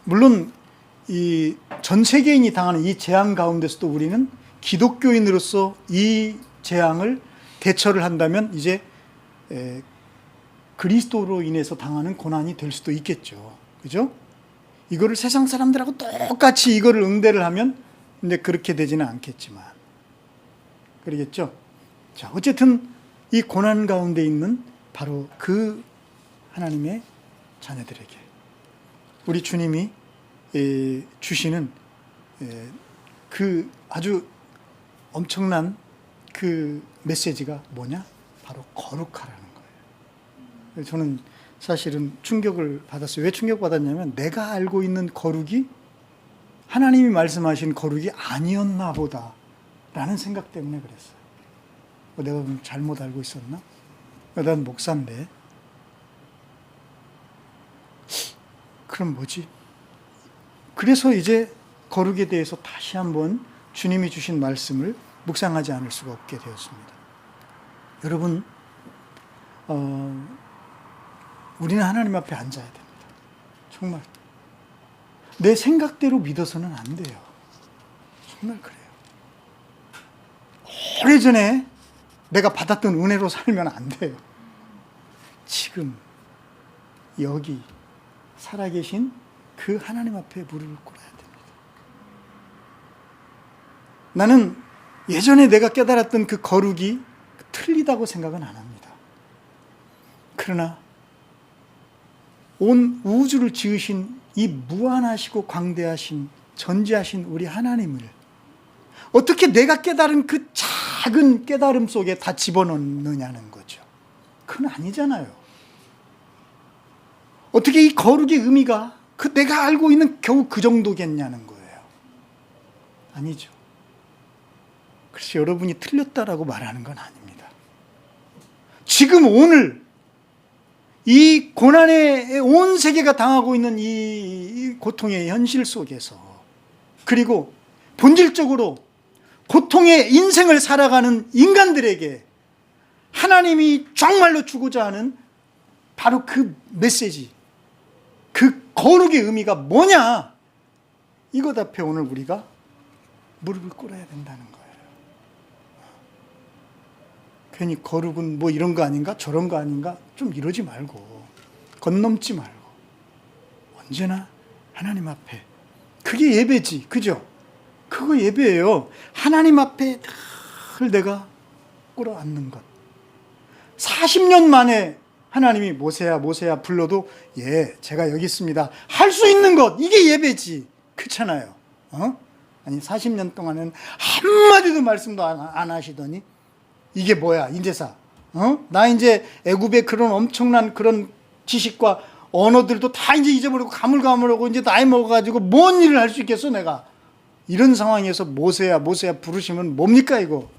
물론 이 전 세계인이 당하는 이 재앙 가운데서도 우리는 기독교인으로서 이 재앙을 대처를 한다면 이제 그리스도로 인해서 당하는 고난이 될 수도 있겠죠. 그죠? 이거를 세상 사람들하고 똑같이 이거를 응대를 하면 근데 그렇게 되지는 않겠지만 그러겠죠? 자, 어쨌든 이 고난 가운데 있는 바로 그 하나님의 자녀들에게 우리 주님이 주시는 그 아주 엄청난 그 메시지가 뭐냐? 바로 거룩하라는 거예요. 저는 사실은 충격을 받았어요. 왜 충격받았냐면 내가 알고 있는 거룩이 하나님이 말씀하신 거룩이 아니었나 보다 라는 생각 때문에 그랬어요. 내가 잘못 알고 있었나? 난 목사인데. 그럼 뭐지? 그래서 이제 거룩에 대해서 다시 한번 주님이 주신 말씀을 묵상하지 않을 수가 없게 되었습니다. 여러분, 우리는 하나님 앞에 앉아야 됩니다. 정말. 내 생각대로 믿어서는 안 돼요. 정말 그래요. 오래전에 내가 받았던 은혜로 살면 안 돼요. 지금 여기 살아계신 그 하나님 앞에 무릎을 꿇어야 됩니다. 나는 예전에 내가 깨달았던 그 거룩이 틀리다고 생각은 안 합니다. 그러나 온 우주를 지으신 이 무한하시고 광대하신 전지하신 우리 하나님을 어떻게 내가 깨달은 그 작은 깨달음 속에 다 집어넣느냐는 거죠. 그건 아니잖아요. 어떻게 이 거룩의 의미가 그 내가 알고 있는 겨우 그 정도겠냐는 거예요. 아니죠. 그래서 여러분이 틀렸다라고 말하는 건 아닙니다. 지금 오늘 이 고난에 온 세계가 당하고 있는 이 고통의 현실 속에서, 그리고 본질적으로 고통의 인생을 살아가는 인간들에게 하나님이 정말로 주고자 하는 바로 그 메시지, 그 거룩의 의미가 뭐냐, 이것 앞에 오늘 우리가 무릎을 꿇어야 된다는 거예요. 괜히 거룩은 뭐 이런 거 아닌가 저런 거 아닌가 좀 이러지 말고, 건넘지 말고 언제나 하나님 앞에, 그게 예배지, 그죠? 그거 예배예요. 하나님 앞에 늘 내가 꿇어앉는 것. 40년 만에 하나님이 모세야 모세야 불러도 예 제가 여기 있습니다 할 수 있는 것, 이게 예배지, 그렇잖아요. 아니 40년 동안은 한마디도 말씀도 안 하시더니 이게 뭐야 인제사, 나 이제 애굽의 그런 엄청난 그런 지식과 언어들도 다 이제 잊어버리고 가물가물하고 이제 나이 먹어가지고 뭔 일을 할 수 있겠어 내가. 이런 상황에서 모세야 모세야 부르시면 뭡니까 이거.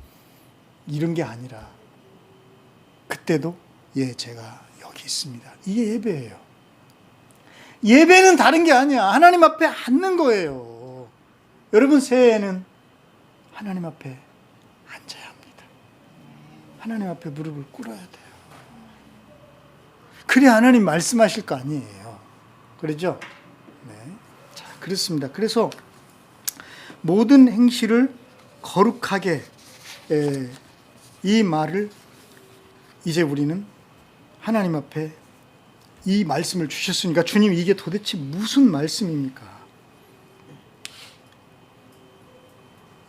이런 게 아니라 그때도 예 제가 여기 있습니다, 이게 예배예요. 예배는 다른 게 아니야. 하나님 앞에 앉는 거예요. 여러분 새해에는 하나님 앞에 앉아야 합니다. 하나님 앞에 무릎을 꿇어야 돼요. 그래야 하나님 말씀하실 거 아니에요. 그러죠? 네. 자, 그렇습니다. 그래서 모든 행실을 거룩하게, 이 말을 이제 우리는 하나님 앞에 이 말씀을 주셨으니까, 주님 이게 도대체 무슨 말씀입니까?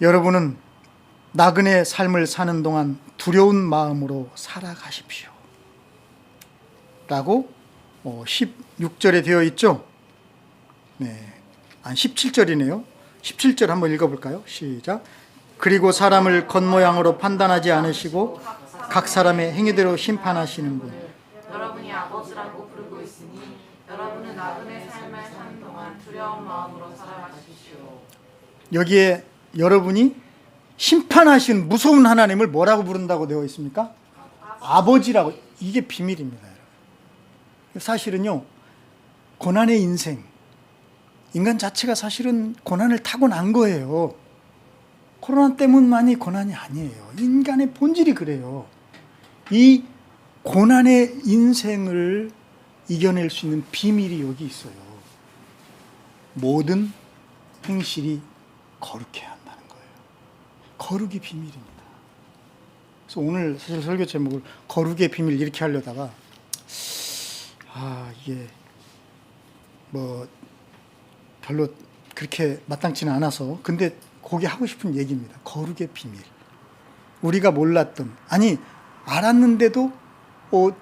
여러분은 나그네 삶을 사는 동안 두려운 마음으로 살아가십시오 라고 16절에 되어 있죠. 네, 17절이네요. 17절 한번 읽어볼까요? 시작. 그리고 사람을 겉모양으로 판단하지 않으시고 각 사람의 행위대로 심판하시는군. 여러분이 아버지라고 부르고 있으니 여러분은 나그네 삶을 사는 동안 두려운 마음으로 살아가십시오. 여기에 여러분이 심판하신 무서운 하나님을 뭐라고 부른다고 되어 있습니까? 아버지라고. 이게 비밀입니다. 사실은요, 고난의 인생, 인간 자체가 사실은 고난을 타고난 거예요. 코로나 때문만이 고난이 아니에요. 인간의 본질이 그래요. 이 고난의 인생을 이겨낼 수 있는 비밀이 여기 있어요. 모든 행실이 거룩해야 한다는 거예요. 거룩이 비밀입니다. 그래서 오늘 사실 설교 제목을 거룩의 비밀 이렇게 하려다가 이게 뭐 별로 그렇게 마땅치는 않아서, 근데 거기 하고 싶은 얘기입니다. 거룩의 비밀. 우리가 몰랐던, 아니 알았는데도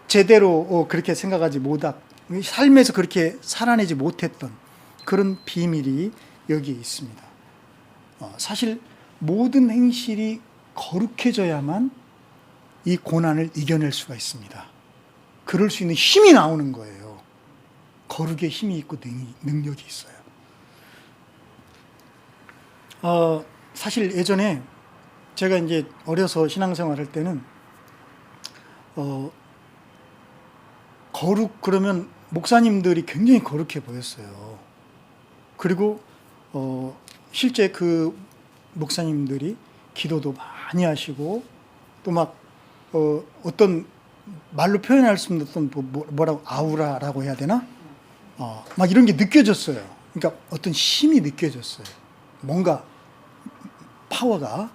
제대로 그렇게 생각하지 못하고 삶에서 그렇게 살아내지 못했던 그런 비밀이 여기에 있습니다. 사실 모든 행실이 거룩해져야만 이 고난을 이겨낼 수가 있습니다. 그럴 수 있는 힘이 나오는 거예요. 거룩의 힘이 있고 능력이 있어요. 사실 예전에 제가 이제 어려서 신앙생활 할 때는 거룩 그러면 목사님들이 굉장히 거룩해 보였어요. 그리고 실제 그 목사님들이 기도도 많이 하시고 또 막 어떤 말로 표현할 수 없는 어떤 뭐라고 아우라라고 해야 되나? 막 이런 게 느껴졌어요. 그러니까 어떤 힘이 느껴졌어요. 뭔가 파워가,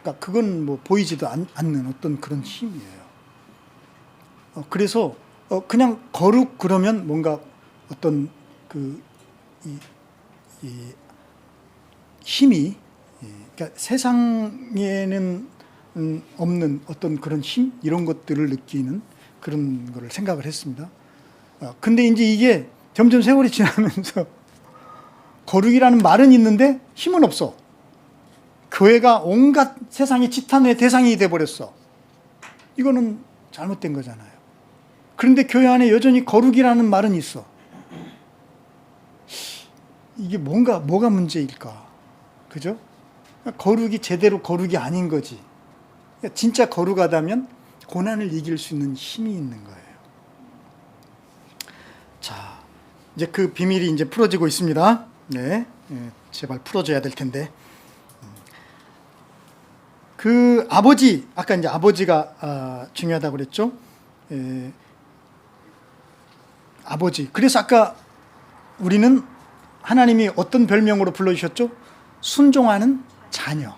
그러니까 그건 뭐 보이지도 않는 어떤 그런 힘이에요. 그래서 그냥 거룩 그러면 뭔가 어떤 이 힘이, 그러니까 세상에는 없는 어떤 그런 힘, 이런 것들을 느끼는 그런 거를 생각을 했습니다. 근데 이제 이게 점점 세월이 지나면서 거룩이라는 말은 있는데 힘은 없어. 교회가 온갖 세상의 지탄의 대상이 돼버렸어. 이거는 잘못된 거잖아요. 그런데 교회 안에 여전히 거룩이라는 말은 있어. 이게 뭐가 문제일까? 그죠? 거룩이 제대로 거룩이 아닌 거지. 진짜 거룩하다면 고난을 이길 수 있는 힘이 있는 거예요. 자, 이제 그 비밀이 이제 풀어지고 있습니다. 네, 제발 풀어줘야 될 텐데. 그 아버지, 아까 이제 아버지가 중요하다고 그랬죠. 아버지. 그래서 아까 우리는 하나님이 어떤 별명으로 불러주셨죠? 순종하는 자녀.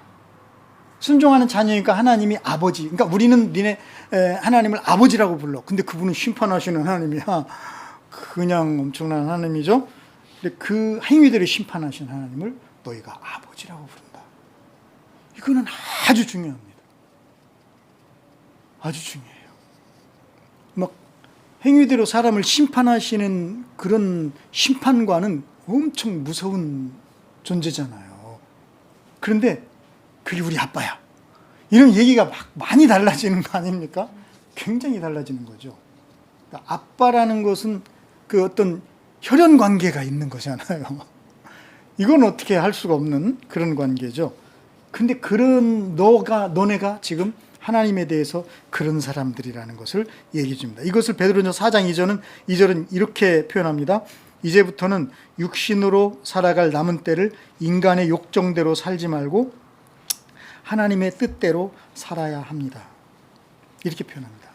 순종하는 자녀니까 하나님이 아버지. 그러니까 우리는 하나님을 아버지라고 불러. 근데 그분은 심판하시는 하나님이야. 그냥 엄청난 하나님이죠. 근데 그 행위들을 심판하시는 하나님을 너희가 아버지라고 부른다. 이거는 아주 중요합니다. 아주 중요해요. 막 행위대로 사람을 심판하시는 그런 심판관은 엄청 무서운 존재잖아요. 그런데 그게 우리 아빠야. 이런 얘기가 막 많이 달라지는 거 아닙니까? 굉장히 달라지는 거죠. 그러니까 아빠라는 것은 그 어떤 혈연 관계가 있는 거잖아요. 이건 어떻게 할 수가 없는 그런 관계죠. 근데 그런 너네가 지금 하나님에 대해서 그런 사람들이라는 것을 얘기해 줍니다. 이것을 베드로전서 4장 2절은 이렇게 표현합니다. 이제부터는 육신으로 살아갈 남은 때를 인간의 욕정대로 살지 말고 하나님의 뜻대로 살아야 합니다. 이렇게 표현합니다.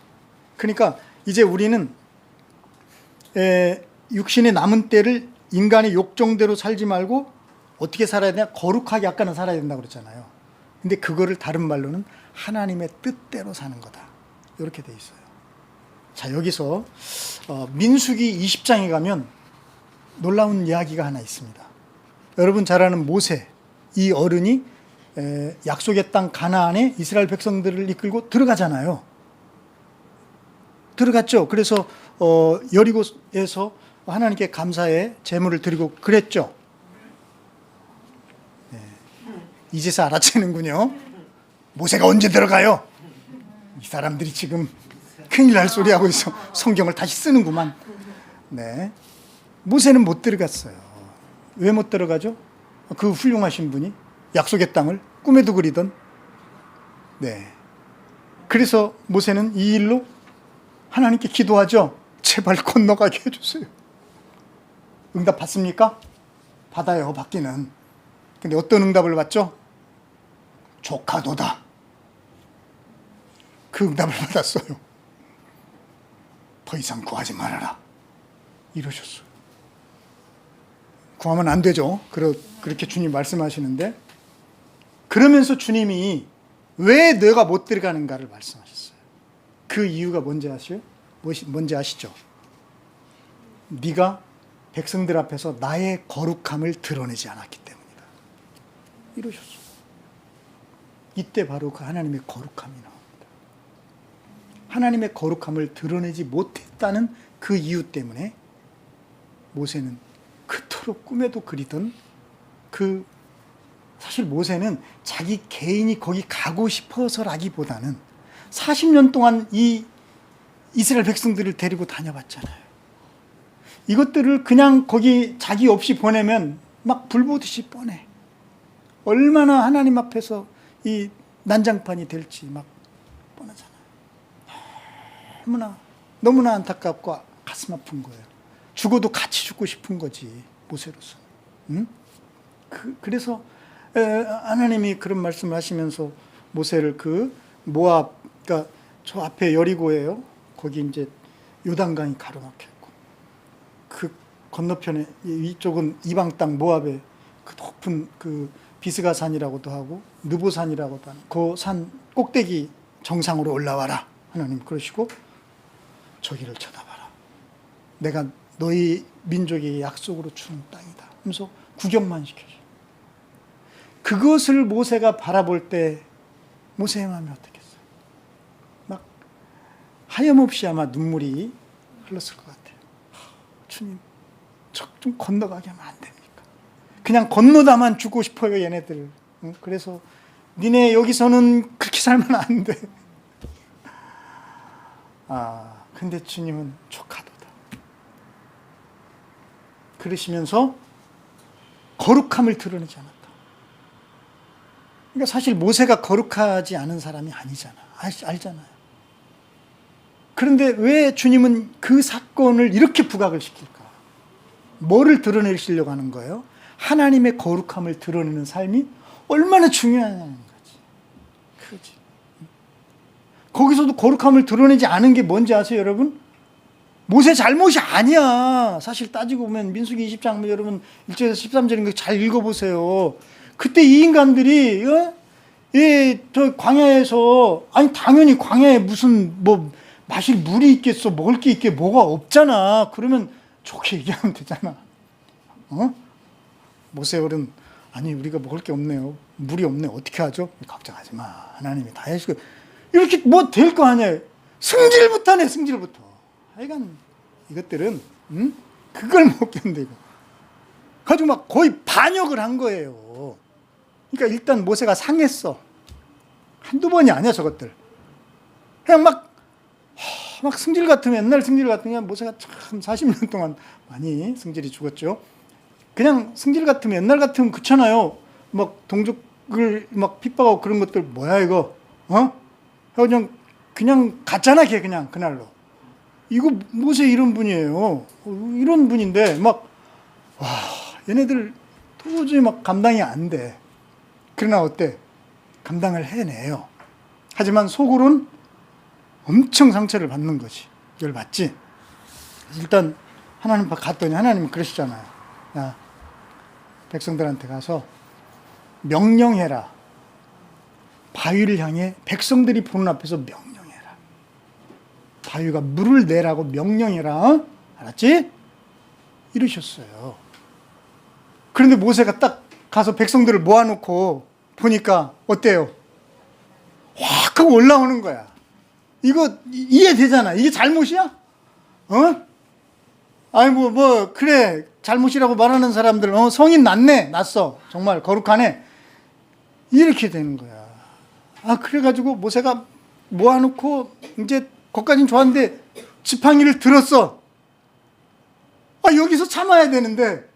그러니까 이제 우리는 육신의 남은 때를 인간의 욕정대로 살지 말고 어떻게 살아야 되냐? 거룩하게 아까는 살아야 된다고 그랬잖아요. 근데 그거를 다른 말로는 하나님의 뜻대로 사는 거다. 이렇게 돼 있어요. 자, 여기서 민수기 20장에 가면 놀라운 이야기가 하나 있습니다. 여러분 잘 아는 모세, 이 어른이 약속의 땅 가나안에 이스라엘 백성들을 이끌고 들어가잖아요. 들어갔죠. 그래서 여리고에서 하나님께 감사의 제물을 드리고 그랬죠. 네. 이제서 알아채는군요. 모세가 언제 들어가요? 이 사람들이 지금 큰일 날 소리 하고 있어. 성경을 다시 쓰는구만. 네. 모세는 못 들어갔어요. 왜 못 들어가죠? 그 훌륭하신 분이 약속의 땅을 꿈에도 그리던. 네. 그래서 모세는 이 일로 하나님께 기도하죠. 제발 건너가게 해주세요. 응답 받습니까? 받아요, 받기는. 근데 어떤 응답을 받죠? 조카도다. 그 응답을 받았어요. 더 이상 구하지 말아라. 이러셨어요. 구하면 안 되죠. 그렇게 주님 말씀하시는데, 그러면서 주님이 왜 너가 못 들어가는가를 말씀하셨어요. 그 이유가 뭔지 아시죠? 뭔지 아시죠? 네가 백성들 앞에서 나의 거룩함을 드러내지 않았기 때문이다. 이러셨어요. 이때 바로 그 하나님의 거룩함이 나옵니다. 하나님의 거룩함을 드러내지 못했다는 그 이유 때문에 모세는 그토록 꿈에도 그리던 사실 모세는 자기 개인이 거기 가고 싶어서라기보다는 40년 동안 이 이스라엘 백성들을 데리고 다녀봤잖아요. 이것들을 그냥 거기 자기 없이 보내면 막 불보듯이 뻔해. 얼마나 하나님 앞에서 이 난장판이 될지 막 뻔하잖아요. 너무나 안타깝고 가슴 아픈 거예요. 죽어도 같이 죽고 싶은 거지, 모세로서. 응? 그래서 하나님이 그런 말씀을 하시면서 모세를 그 모압, 그러니까 저 앞에 여리고예요. 거기 이제 요단강이 가로막혀 있고, 그 건너편에 이쪽은 이방 땅 모압의 그 높은 그 비스가산이라고도 하고 느보산이라고도 하는 그 산 꼭대기 정상으로 올라와라. 하나님 그러시고 저기를 쳐다봐라. 내가 너희 민족의 약속으로 주는 땅이다. 하면서 구경만 시켜줘. 그것을 모세가 바라볼 때 모세의 마음이 어떻겠어요? 막 하염없이 아마 눈물이 흘렀을 것 같아요. 주님, 저 좀 건너가게 하면 안 됩니까? 그냥 건너다만 주고 싶어요, 얘네들. 그래서 니네 여기서는 그렇게 살면 안 돼. 근데 주님은 조카도다. 그러시면서 거룩함을 드러내지 않았다. 그러니까 사실 모세가 거룩하지 않은 사람이 아니잖아. 알잖아요. 그런데 왜 주님은 그 사건을 이렇게 부각을 시킬까? 뭐를 드러내시려고 하는 거예요? 하나님의 거룩함을 드러내는 삶이 얼마나 중요하냐는 거지. 그거지. 거기서도 거룩함을 드러내지 않은 게 뭔지 아세요, 여러분? 모세 잘못이 아니야. 사실 따지고 보면 민수기 20장 여러분 1절에서 13절인 거 잘 읽어보세요. 그때 이 인간들이 저 광야에서, 아니 당연히 광야에 무슨 뭐 마실 물이 있겠어, 먹을 게 있게 뭐가 없잖아. 그러면 좋게 얘기하면 되잖아. 모세 어른, 아니 우리가 먹을 게 없네요, 물이 없네, 어떻게 하죠? 걱정하지 마, 하나님이 다 해주고. 이렇게 뭐 될 거 아니야. 승질부터 하네, 승질부터. 하여간 이것들은 그걸 못 견디고 가지고 막 거의 반역을 한 거예요. 그러니까 일단 모세가 상했어. 한두 번이 아니야 저것들. 그냥 막 승질 같으면, 옛날 승질 같으면, 모세가 참 40년 동안 많이 승질이 죽었죠. 그냥 승질 같으면, 옛날 같으면 그렇잖아요. 막 동족을 막 핍박하고 그런 것들, 뭐야 이거, 그냥 갔잖아 걔, 그냥 그날로. 이거 모세 이런 분이에요. 이런 분인데 얘네들 도저히 막 감당이 안 돼. 그러나 어때? 감당을 해내요. 하지만 속으로는 엄청 상처를 받는 거지. 열받지? 일단 하나님 앞에 갔더니 하나님이 그러시잖아요. 야, 백성들한테 가서 명령해라. 바위를 향해 백성들이 보는 앞에서 명령해라. 바위가 물을 내라고 명령해라. 알았지? 이러셨어요. 그런데 모세가 딱 가서 백성들을 모아놓고 보니까 어때요? 확 하고 올라오는 거야. 이거 이해되잖아. 이게 잘못이야? 아니 그래 잘못이라고 말하는 사람들 성인 났어. 정말 거룩하네. 이렇게 되는 거야. 그래가지고 모세가 모아놓고 이제 거기까지는 좋았는데 지팡이를 들었어. 여기서 참아야 되는데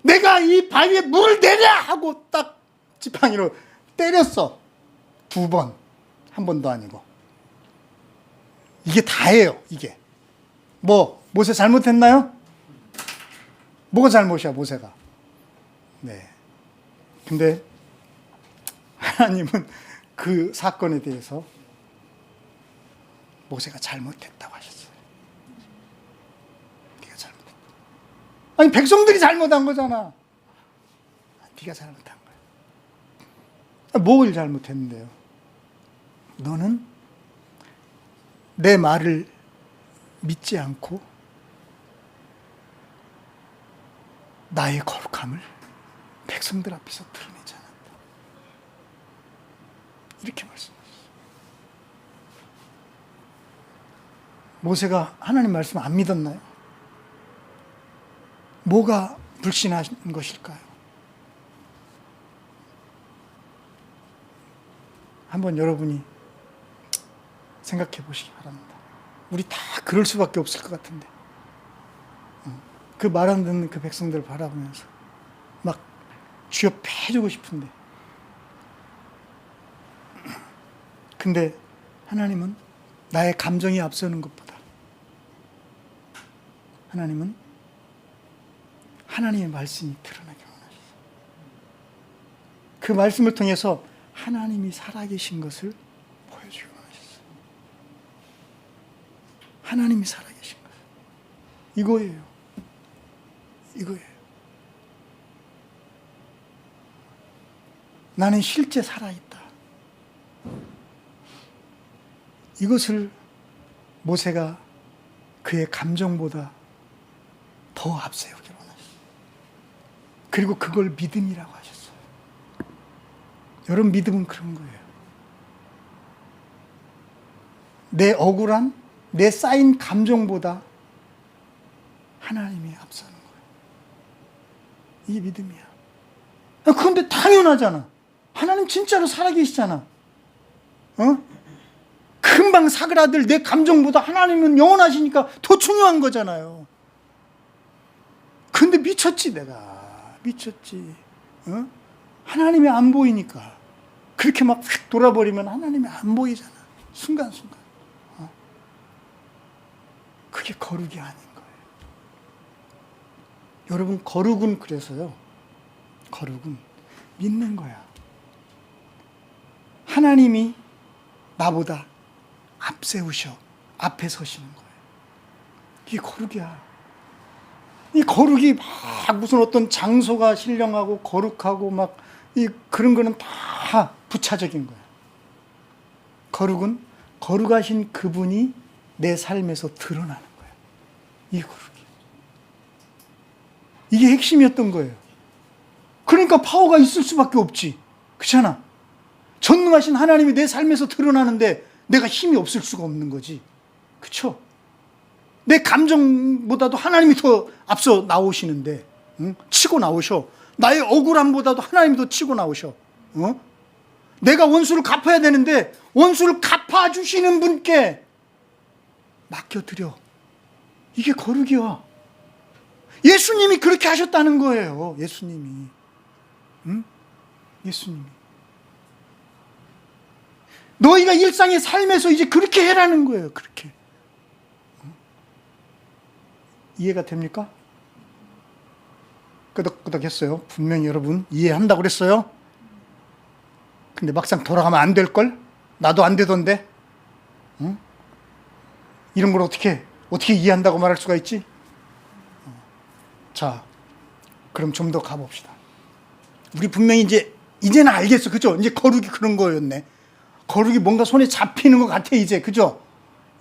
내가 이 바위에 물을 내랴 하고 딱 지팡이로 때렸어. 2번. 한 번도 아니고. 이게 다예요, 이게. 모세 잘못했나요? 뭐가 잘못이야, 모세가? 네. 근데 하나님은 그 사건에 대해서 모세가 잘못했다고 하셨어요. 네가 잘못했다. 아니 백성들이 잘못한 거잖아. 네가 잘못한 거야. 뭘 잘못했는데요? 너는 내 말을 믿지 않고 나의 거룩함을 백성들 앞에서 드러내지 않았다. 이렇게 말씀하셨어요. 모세가 하나님 말씀 안 믿었나요? 뭐가 불신한 것일까요? 한번 여러분이 생각해 보시기 바랍니다. 우리 다 그럴 수밖에 없을 것 같은데, 그 말 안 듣는 그 백성들을 바라보면서 막 쥐어패주고 싶은데, 근데 하나님은 나의 감정이 앞서는 것보다 하나님은 하나님의 말씀이 드러나게 원하셨어요. 그 말씀을 통해서 하나님이 살아계신 것을 보여주기 원하셨어요. 하나님이 살아계신 것. 이거예요. 나는 실제 살아있다. 이것을 모세가 그의 감정보다 더 앞세우기를 원하셨어요. 그리고 그걸 믿음이라고 하셨어요. 여러분, 믿음은 그런 거예요. 내 억울한, 내 쌓인 감정보다 하나님이 앞서는 거예요. 이게 믿음이야. 그런데 당연하잖아. 하나님 진짜로 살아계시잖아. 금방 사그라들 내 감정보다 하나님은 영원하시니까 더 중요한 거잖아요. 근데 미쳤지, 내가. 미쳤지. 하나님이 안 보이니까. 그렇게 막 휙 돌아버리면 하나님이 안 보이잖아. 순간순간. 그게 거룩이 아닌 거예요. 여러분, 거룩은 그래서요. 거룩은 믿는 거야. 하나님이 나보다 앞세우셔. 앞에 서시는 거예요. 이게 거룩이야. 이 거룩이 막 무슨 어떤 장소가 신령하고 거룩하고 막 그런 거는 다 부차적인 거야. 거룩은 거룩하신 그분이 내 삶에서 드러나는 거야. 이게 거룩이야. 이게 핵심이었던 거예요. 그러니까 파워가 있을 수밖에 없지. 그렇잖아. 전능하신 하나님이 내 삶에서 드러나는데 내가 힘이 없을 수가 없는 거지. 그렇죠? 내 감정보다도 하나님이 더 앞서 나오시는데, 응? 치고 나오셔. 나의 억울함보다도 하나님이 더 치고 나오셔. 어? 내가 원수를 갚아야 되는데 원수를 갚아주시는 분께 맡겨드려. 이게 거룩이야. 예수님이 그렇게 하셨다는 거예요. 예수님이. 응? 예수님이. 너희가 일상의 삶에서 이제 그렇게 해라는 거예요. 그렇게. 이해가 됩니까? 끄덕끄덕 했어요. 분명히 여러분 이해한다고 그랬어요. 근데 막상 돌아가면 안 될걸? 나도 안 되던데. 응? 이런 걸 어떻게 이해한다고 말할 수가 있지? 자, 그럼 좀 더 가봅시다. 우리 분명히 이제는 알겠어. 그죠? 이제 거룩이 그런 거였네. 거룩이 뭔가 손에 잡히는 것 같아, 이제. 그죠?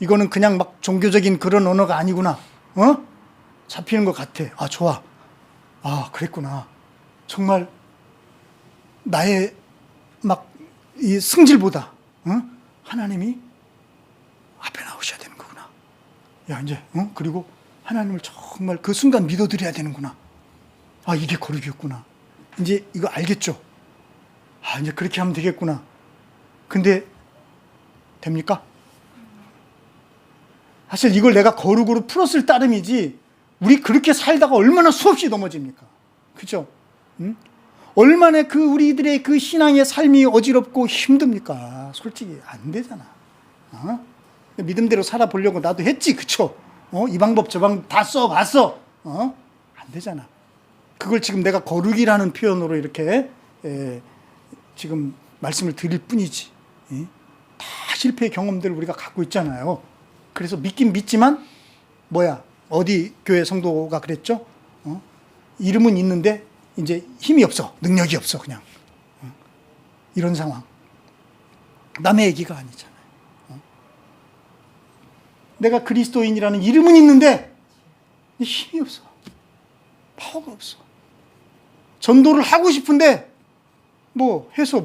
이거는 그냥 막 종교적인 그런 언어가 아니구나. 어? 잡히는 것 같아. 아, 좋아. 아, 그랬구나. 정말 나의 막 이 승질보다 하나님이 앞에 나오셔야 되는 거구나. 야, 이제 그리고 하나님을 정말 그 순간 믿어드려야 되는구나. 아, 이게 거룩이었구나. 이제 이거 알겠죠? 아, 이제 그렇게 하면 되겠구나. 근데 됩니까? 사실 이걸 내가 거룩으로 풀었을 따름이지 우리 그렇게 살다가 얼마나 수없이 넘어집니까? 그죠? 응? 얼마나 우리들의 그 신앙의 삶이 어지럽고 힘듭니까? 솔직히 안 되잖아. 어? 믿음대로 살아보려고 나도 했지, 그쵸? 이 방법 저 방법 다 써봤어. 안 되잖아. 그걸 지금 내가 거룩이라는 표현으로 이렇게 지금 말씀을 드릴 뿐이지. 다 실패의 경험들을 우리가 갖고 있잖아요. 그래서 믿긴 믿지만 어디 교회 성도가 그랬죠? 이름은 있는데 이제 힘이 없어. 능력이 없어. 그냥. 이런 상황. 남의 얘기가 아니잖아요. 내가 그리스도인이라는 이름은 있는데 힘이 없어. 파워가 없어. 전도를 하고 싶은데 해서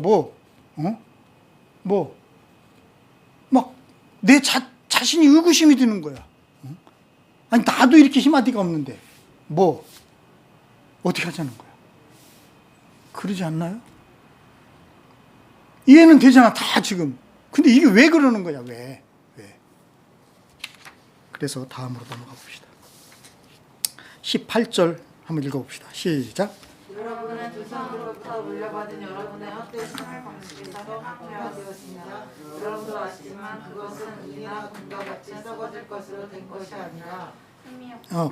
막 내 자신이 의구심이 드는 거야. 아니, 나도 이렇게 힘아디가 없는데 어떻게 하자는 거야? 그러지 않나요? 이해는 되잖아, 다 지금. 근데 이게 왜 그러는 거야? 왜? 그래서 다음으로 넘어가 봅시다. 18절 한번 읽어봅시다. 시작. 여러분은 조상으로부터 물려받은 여러분의 헛된 생활 방식에서 합리화되었으나 여러분도 아시지만 그것은 우리나 금과 같이 썩어질 것으로 된 것이 아니라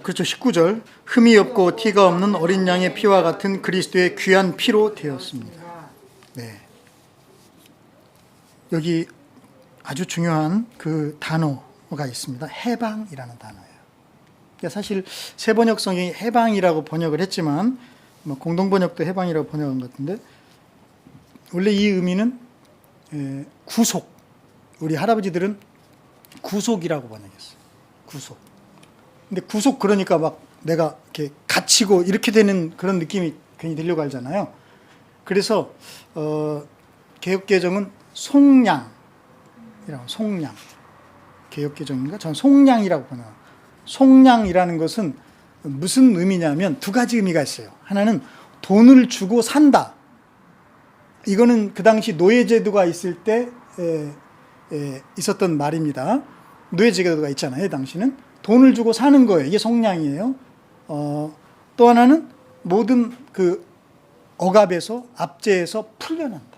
그렇죠. 19절. 흠이 없고 티가 없는 어린 양의 피와 같은 그리스도의 귀한 피로 되었습니다. 네. 여기 아주 중요한 그 단어가 있습니다. 해방이라는 단어예요. 사실 새 번역성이 해방이라고 번역을 했지만 공동 번역도 해방이라고 번역한 것 같은데 원래 이 의미는 구속. 우리 할아버지들은 구속이라고 번역했어요. 구속. 근데 구속 그러니까 막 내가 이렇게 갇히고 이렇게 되는 그런 느낌이 괜히 들려고 하잖아요. 그래서 개역개정은 속량이라고. 속량. 개역개정인가? 전 속량이라고 번역해요. 속량이라는 것은 무슨 의미냐면 두 가지 의미가 있어요. 하나는 돈을 주고 산다. 이거는 그 당시 노예제도가 있을 때 있었던 말입니다. 노예제도가 있잖아요. 당시는 돈을 주고 사는 거예요. 이게 속량이에요. 또 하나는 모든 그 억압에서 압제에서 풀려난다.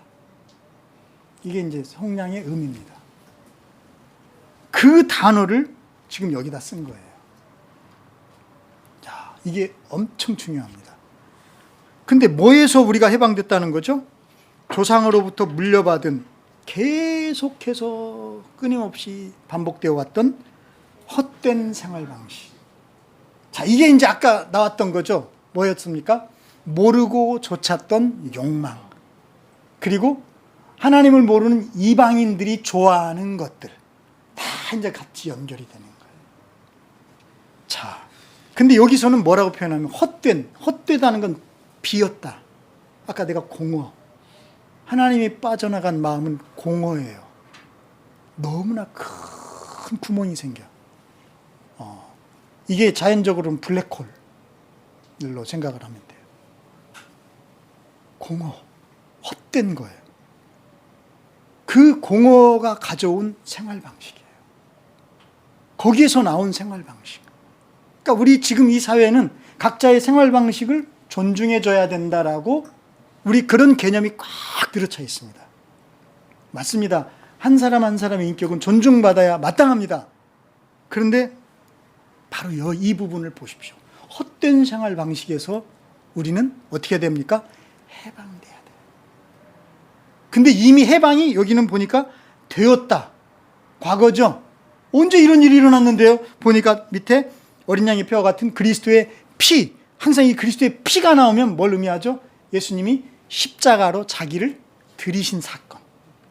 이게 이제 속량의 의미입니다. 그 단어를 지금 여기다 쓴 거예요. 이게 엄청 중요합니다. 근데 뭐에서 우리가 해방됐다는 거죠? 조상으로부터 물려받은 계속해서 끊임없이 반복되어 왔던 헛된 생활 방식. 자, 이게 이제 아까 나왔던 거죠. 뭐였습니까? 모르고 좇았던 욕망. 그리고 하나님을 모르는 이방인들이 좋아하는 것들. 다 이제 같이 연결이 되는 거예요. 자, 근데 여기서는 뭐라고 표현하면 헛되다는 건 비었다. 아까 내가 공허. 하나님이 빠져나간 마음은 공허예요. 너무나 큰 구멍이 생겨. 이게 자연적으로는 블랙홀로 생각을 하면 돼요. 공허, 헛된 거예요. 그 공허가 가져온 생활 방식이에요. 거기에서 나온 생활 방식. 그러니까 우리 지금 이 사회는 각자의 생활 방식을 존중해줘야 된다라고 우리 그런 개념이 꽉 들어차 있습니다. 맞습니다. 한 사람 한 사람의 인격은 존중받아야 마땅합니다. 그런데 바로 이 부분을 보십시오. 헛된 생활 방식에서 우리는 어떻게 됩니까? 해방돼야 돼요. 근데 이미 해방이 여기는 보니까 되었다. 과거죠. 언제 이런 일이 일어났는데요? 보니까 밑에 어린 양의 피와 같은 그리스도의 피. 항상 이 그리스도의 피가 나오면 뭘 의미하죠? 예수님이 십자가로 자기를 들이신 사건.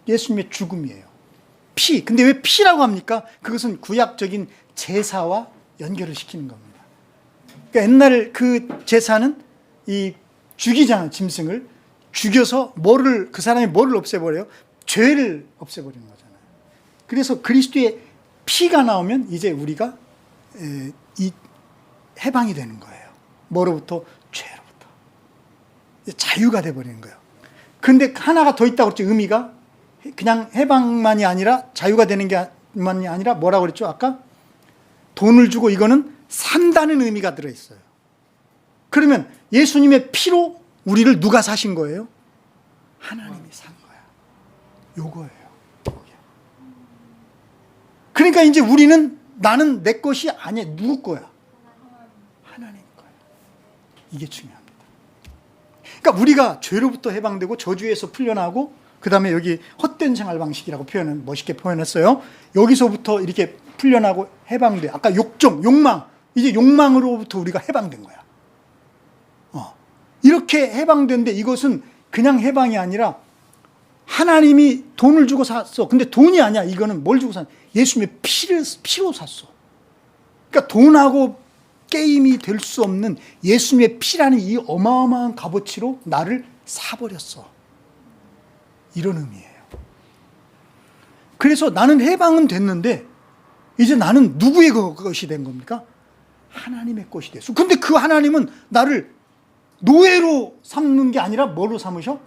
예수님의 죽음이에요. 피. 근데 왜 피라고 합니까? 그것은 구약적인 제사와 연결을 시키는 겁니다. 그러니까 옛날 그 제사는 이 죽이잖아요. 짐승을 죽여서 그 사람이 뭐를 없애버려요? 죄를 없애버리는 거잖아요. 그래서 그리스도의 피가 나오면 이제 우리가 이 해방이 되는 거예요. 뭐로부터? 죄로부터. 자유가 돼버리는 거예요. 근데 하나가 더 있다고 그랬죠. 의미가 그냥 해방만이 아니라 자유가 되는 게만이 아니라 뭐라고 그랬죠? 아까 돈을 주고 이거는 산다는 의미가 들어있어요. 그러면 예수님의 피로 우리를 누가 사신 거예요? 하나님이 산 거야. 요거예요. 그러니까 이제 우리는 나는 내 것이 아니야. 누구 거야? 하나님 거야. 이게 중요합니다. 그러니까 우리가 죄로부터 해방되고 저주에서 풀려나고 그 다음에 여기 헛된 생활 방식이라고 멋있게 표현했어요. 여기서부터 이렇게 풀려나고 해방돼. 아까 욕망. 이제 욕망으로부터 우리가 해방된 거야. 이렇게 해방된데 이것은 그냥 해방이 아니라 하나님이 돈을 주고 샀어. 근데 돈이 아니야. 이거는 뭘 주고 샀어? 예수님의 피로 샀어. 그러니까 돈하고 게임이 될 수 없는 예수님의 피라는 이 어마어마한 값어치로 나를 사버렸어. 이런 의미예요. 그래서 나는 해방은 됐는데 이제 나는 누구의 것이 된 겁니까? 하나님의 것이 됐어. 근데 그 하나님은 나를 노예로 삼는 게 아니라 뭐로 삼으셔?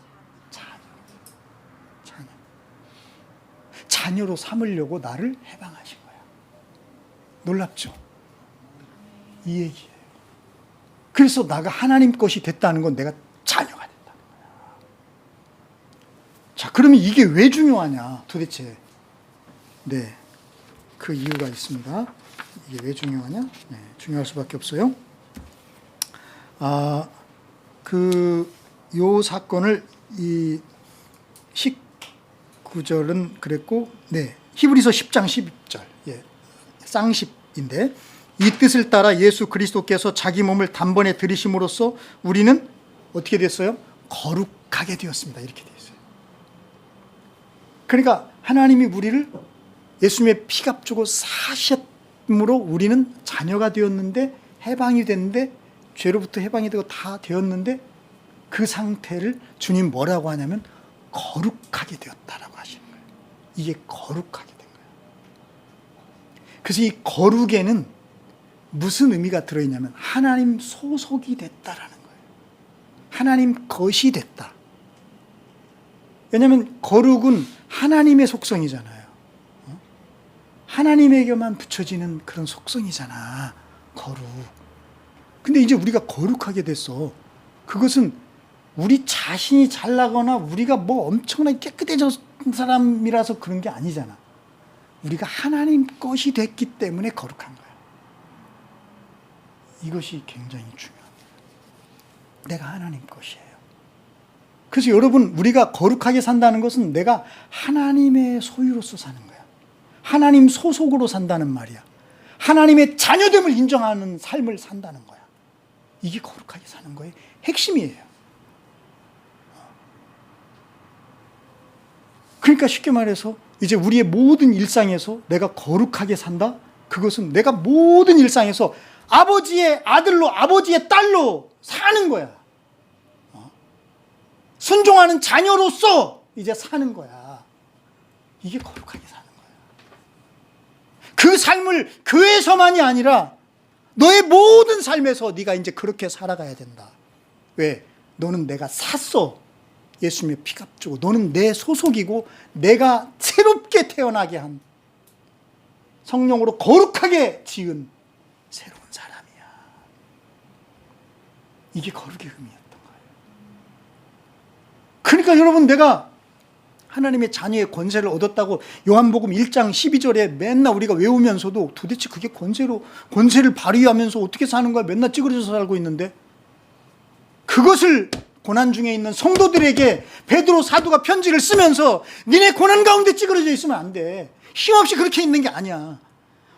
자녀로 삼으려고 나를 해방하신 거야. 놀랍죠? 이 얘기예요. 그래서 나가 하나님 것이 됐다는 건 내가 자녀가 됐다는 거야. 자, 그러면 이게 왜 중요하냐? 도대체. 네, 그 이유가 있습니다. 이게 왜 중요하냐? 네, 중요할 수밖에 없어요. 요 사건을 이 19절은 그랬고, 네, 히브리서 10장 12절, 예, 쌍십인데, 이 뜻을 따라 예수 그리스도께서 자기 몸을 단번에 들이심으로써 우리는 어떻게 됐어요? 거룩하게 되었습니다. 이렇게 되어 있어요. 그러니까 하나님이 우리를 예수님의 피값 주고 사셨으므로 우리는 자녀가 되었는데, 해방이 됐는데, 죄로부터 해방이 되고 다 되었는데, 그 상태를 주님 뭐라고 하냐면 거룩하게 되었다라고 하시는 거예요. 이게 거룩하게 된 거예요. 그래서 이 거룩에는 무슨 의미가 들어있냐면 하나님 소속이 됐다라는 거예요. 하나님 것이 됐다. 왜냐하면 거룩은 하나님의 속성이잖아요. 하나님에게만 붙여지는 그런 속성이잖아. 거룩. 근데 이제 우리가 거룩하게 됐어. 그것은 우리 자신이 잘나거나 우리가 뭐 엄청나게 깨끗해진 사람이라서 그런 게 아니잖아. 우리가 하나님 것이 됐기 때문에 거룩한 거야. 이것이 굉장히 중요합니다. 내가 하나님 것이에요. 그래서 여러분, 우리가 거룩하게 산다는 것은 내가 하나님의 소유로서 사는 거야. 하나님 소속으로 산다는 말이야. 하나님의 자녀됨을 인정하는 삶을 산다는 거야. 이게 거룩하게 사는 거의 핵심이에요. 그러니까 쉽게 말해서 이제 우리의 모든 일상에서 내가 거룩하게 산다? 그것은 내가 모든 일상에서 아버지의 아들로, 아버지의 딸로 사는 거야. 순종하는 자녀로서 이제 사는 거야. 이게 거룩하게 사는 거야. 그 삶을 교회에서만이 아니라 너의 모든 삶에서 네가 이제 그렇게 살아가야 된다. 왜? 너는 내가 샀어. 예수님의 피값 주고 너는 내 소속이고 내가 새롭게 태어나게 한 성령으로 거룩하게 지은 새로운 사람이야. 이게 거룩의 의미였던 거예요. 그러니까 여러분, 내가 하나님의 자녀의 권세를 얻었다고 요한복음 1장 12절에 맨날 우리가 외우면서도 도대체 그게 권세를 발휘하면서 어떻게 사는 거야? 맨날 찌그러져서 살고 있는데, 그것을 고난 중에 있는 성도들에게 베드로 사도가 편지를 쓰면서 니네 고난 가운데 찌그러져 있으면 안 돼. 힘없이 그렇게 있는 게 아니야.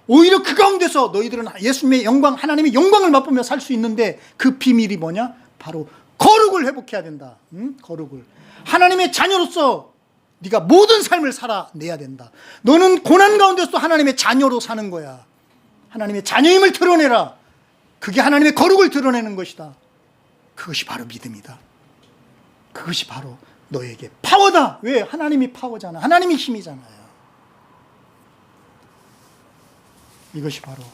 오히려 그 가운데서 너희들은 예수님의 영광, 하나님의 영광을 맛보며 살 수 있는데 그 비밀이 뭐냐? 바로 거룩을 회복해야 된다. 거룩을. 하나님의 자녀로서 네가 모든 삶을 살아내야 된다. 너는 고난 가운데서 하나님의 자녀로 사는 거야. 하나님의 자녀임을 드러내라. 그게 하나님의 거룩을 드러내는 것이다. 그것이 바로 믿음이다. 그것이 바로 너에게 파워다. 왜? 하나님이 파워잖아. 하나님이 힘이잖아요. 이것이 바로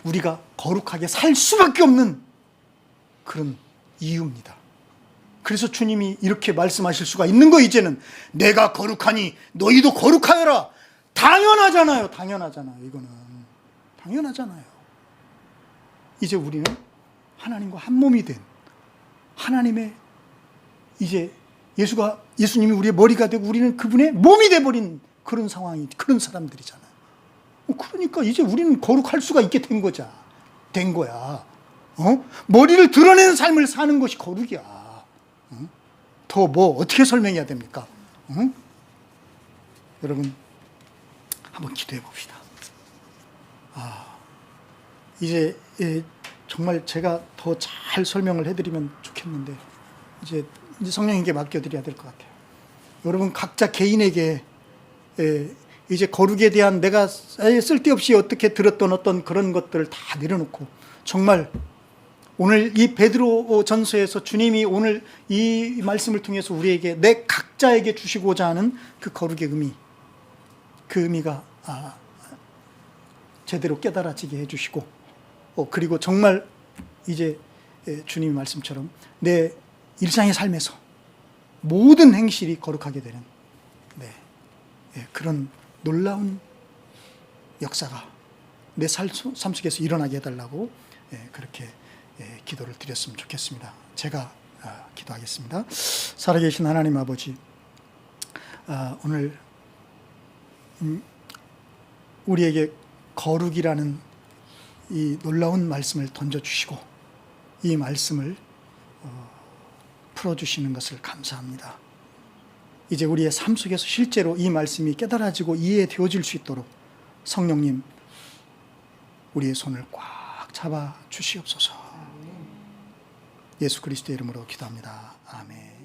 우리가 거룩하게 살 수밖에 없는 그런 이유입니다. 그래서 주님이 이렇게 말씀하실 수가 있는 거. 이제는 내가 거룩하니 너희도 거룩하여라. 당연하잖아요. 이거는 당연하잖아요. 이제 우리는 하나님과 한 몸이 된 하나님의, 이제 예수님이 우리의 머리가 되고 우리는 그분의 몸이 돼버린 그런 상황이, 그런 사람들이잖아요. 그러니까 이제 우리는 거룩할 수가 있게 된 거야. 머리를 드러내는 삶을 사는 것이 거룩이야. 더 뭐 어떻게 설명해야 됩니까? 여러분, 한번 기도해 봅시다. 이제 정말 제가 더 잘 설명을 해드리면 좋겠는데 이제 성령님께 맡겨드려야 될 것 같아요. 여러분, 각자 개인에게 이제 거룩에 대한 내가 쓸데없이 어떻게 들었던 어떤 그런 것들을 다 내려놓고, 정말 오늘 이 베드로 전서에서 주님이 오늘 이 말씀을 통해서 우리에게, 내 각자에게 주시고자 하는 그 거룩의 의미, 그 의미가 제대로 깨달아지게 해주시고, 그리고 정말 이제 주님의 말씀처럼 내 일상의 삶에서 모든 행실이 거룩하게 되는 그런 놀라운 역사가 내 삶 속에서 일어나게 해달라고 그렇게 기도를 드렸으면 좋겠습니다. 제가 기도하겠습니다. 살아계신 하나님 아버지, 오늘 우리에게 거룩이라는 이 놀라운 말씀을 던져주시고 이 말씀을 풀어주시는 것을 감사합니다. 이제 우리의 삶 속에서 실제로 이 말씀이 깨달아지고 이해되어질 수 있도록 성령님, 우리의 손을 꽉 잡아 주시옵소서. 예수 그리스도의 이름으로 기도합니다. 아멘.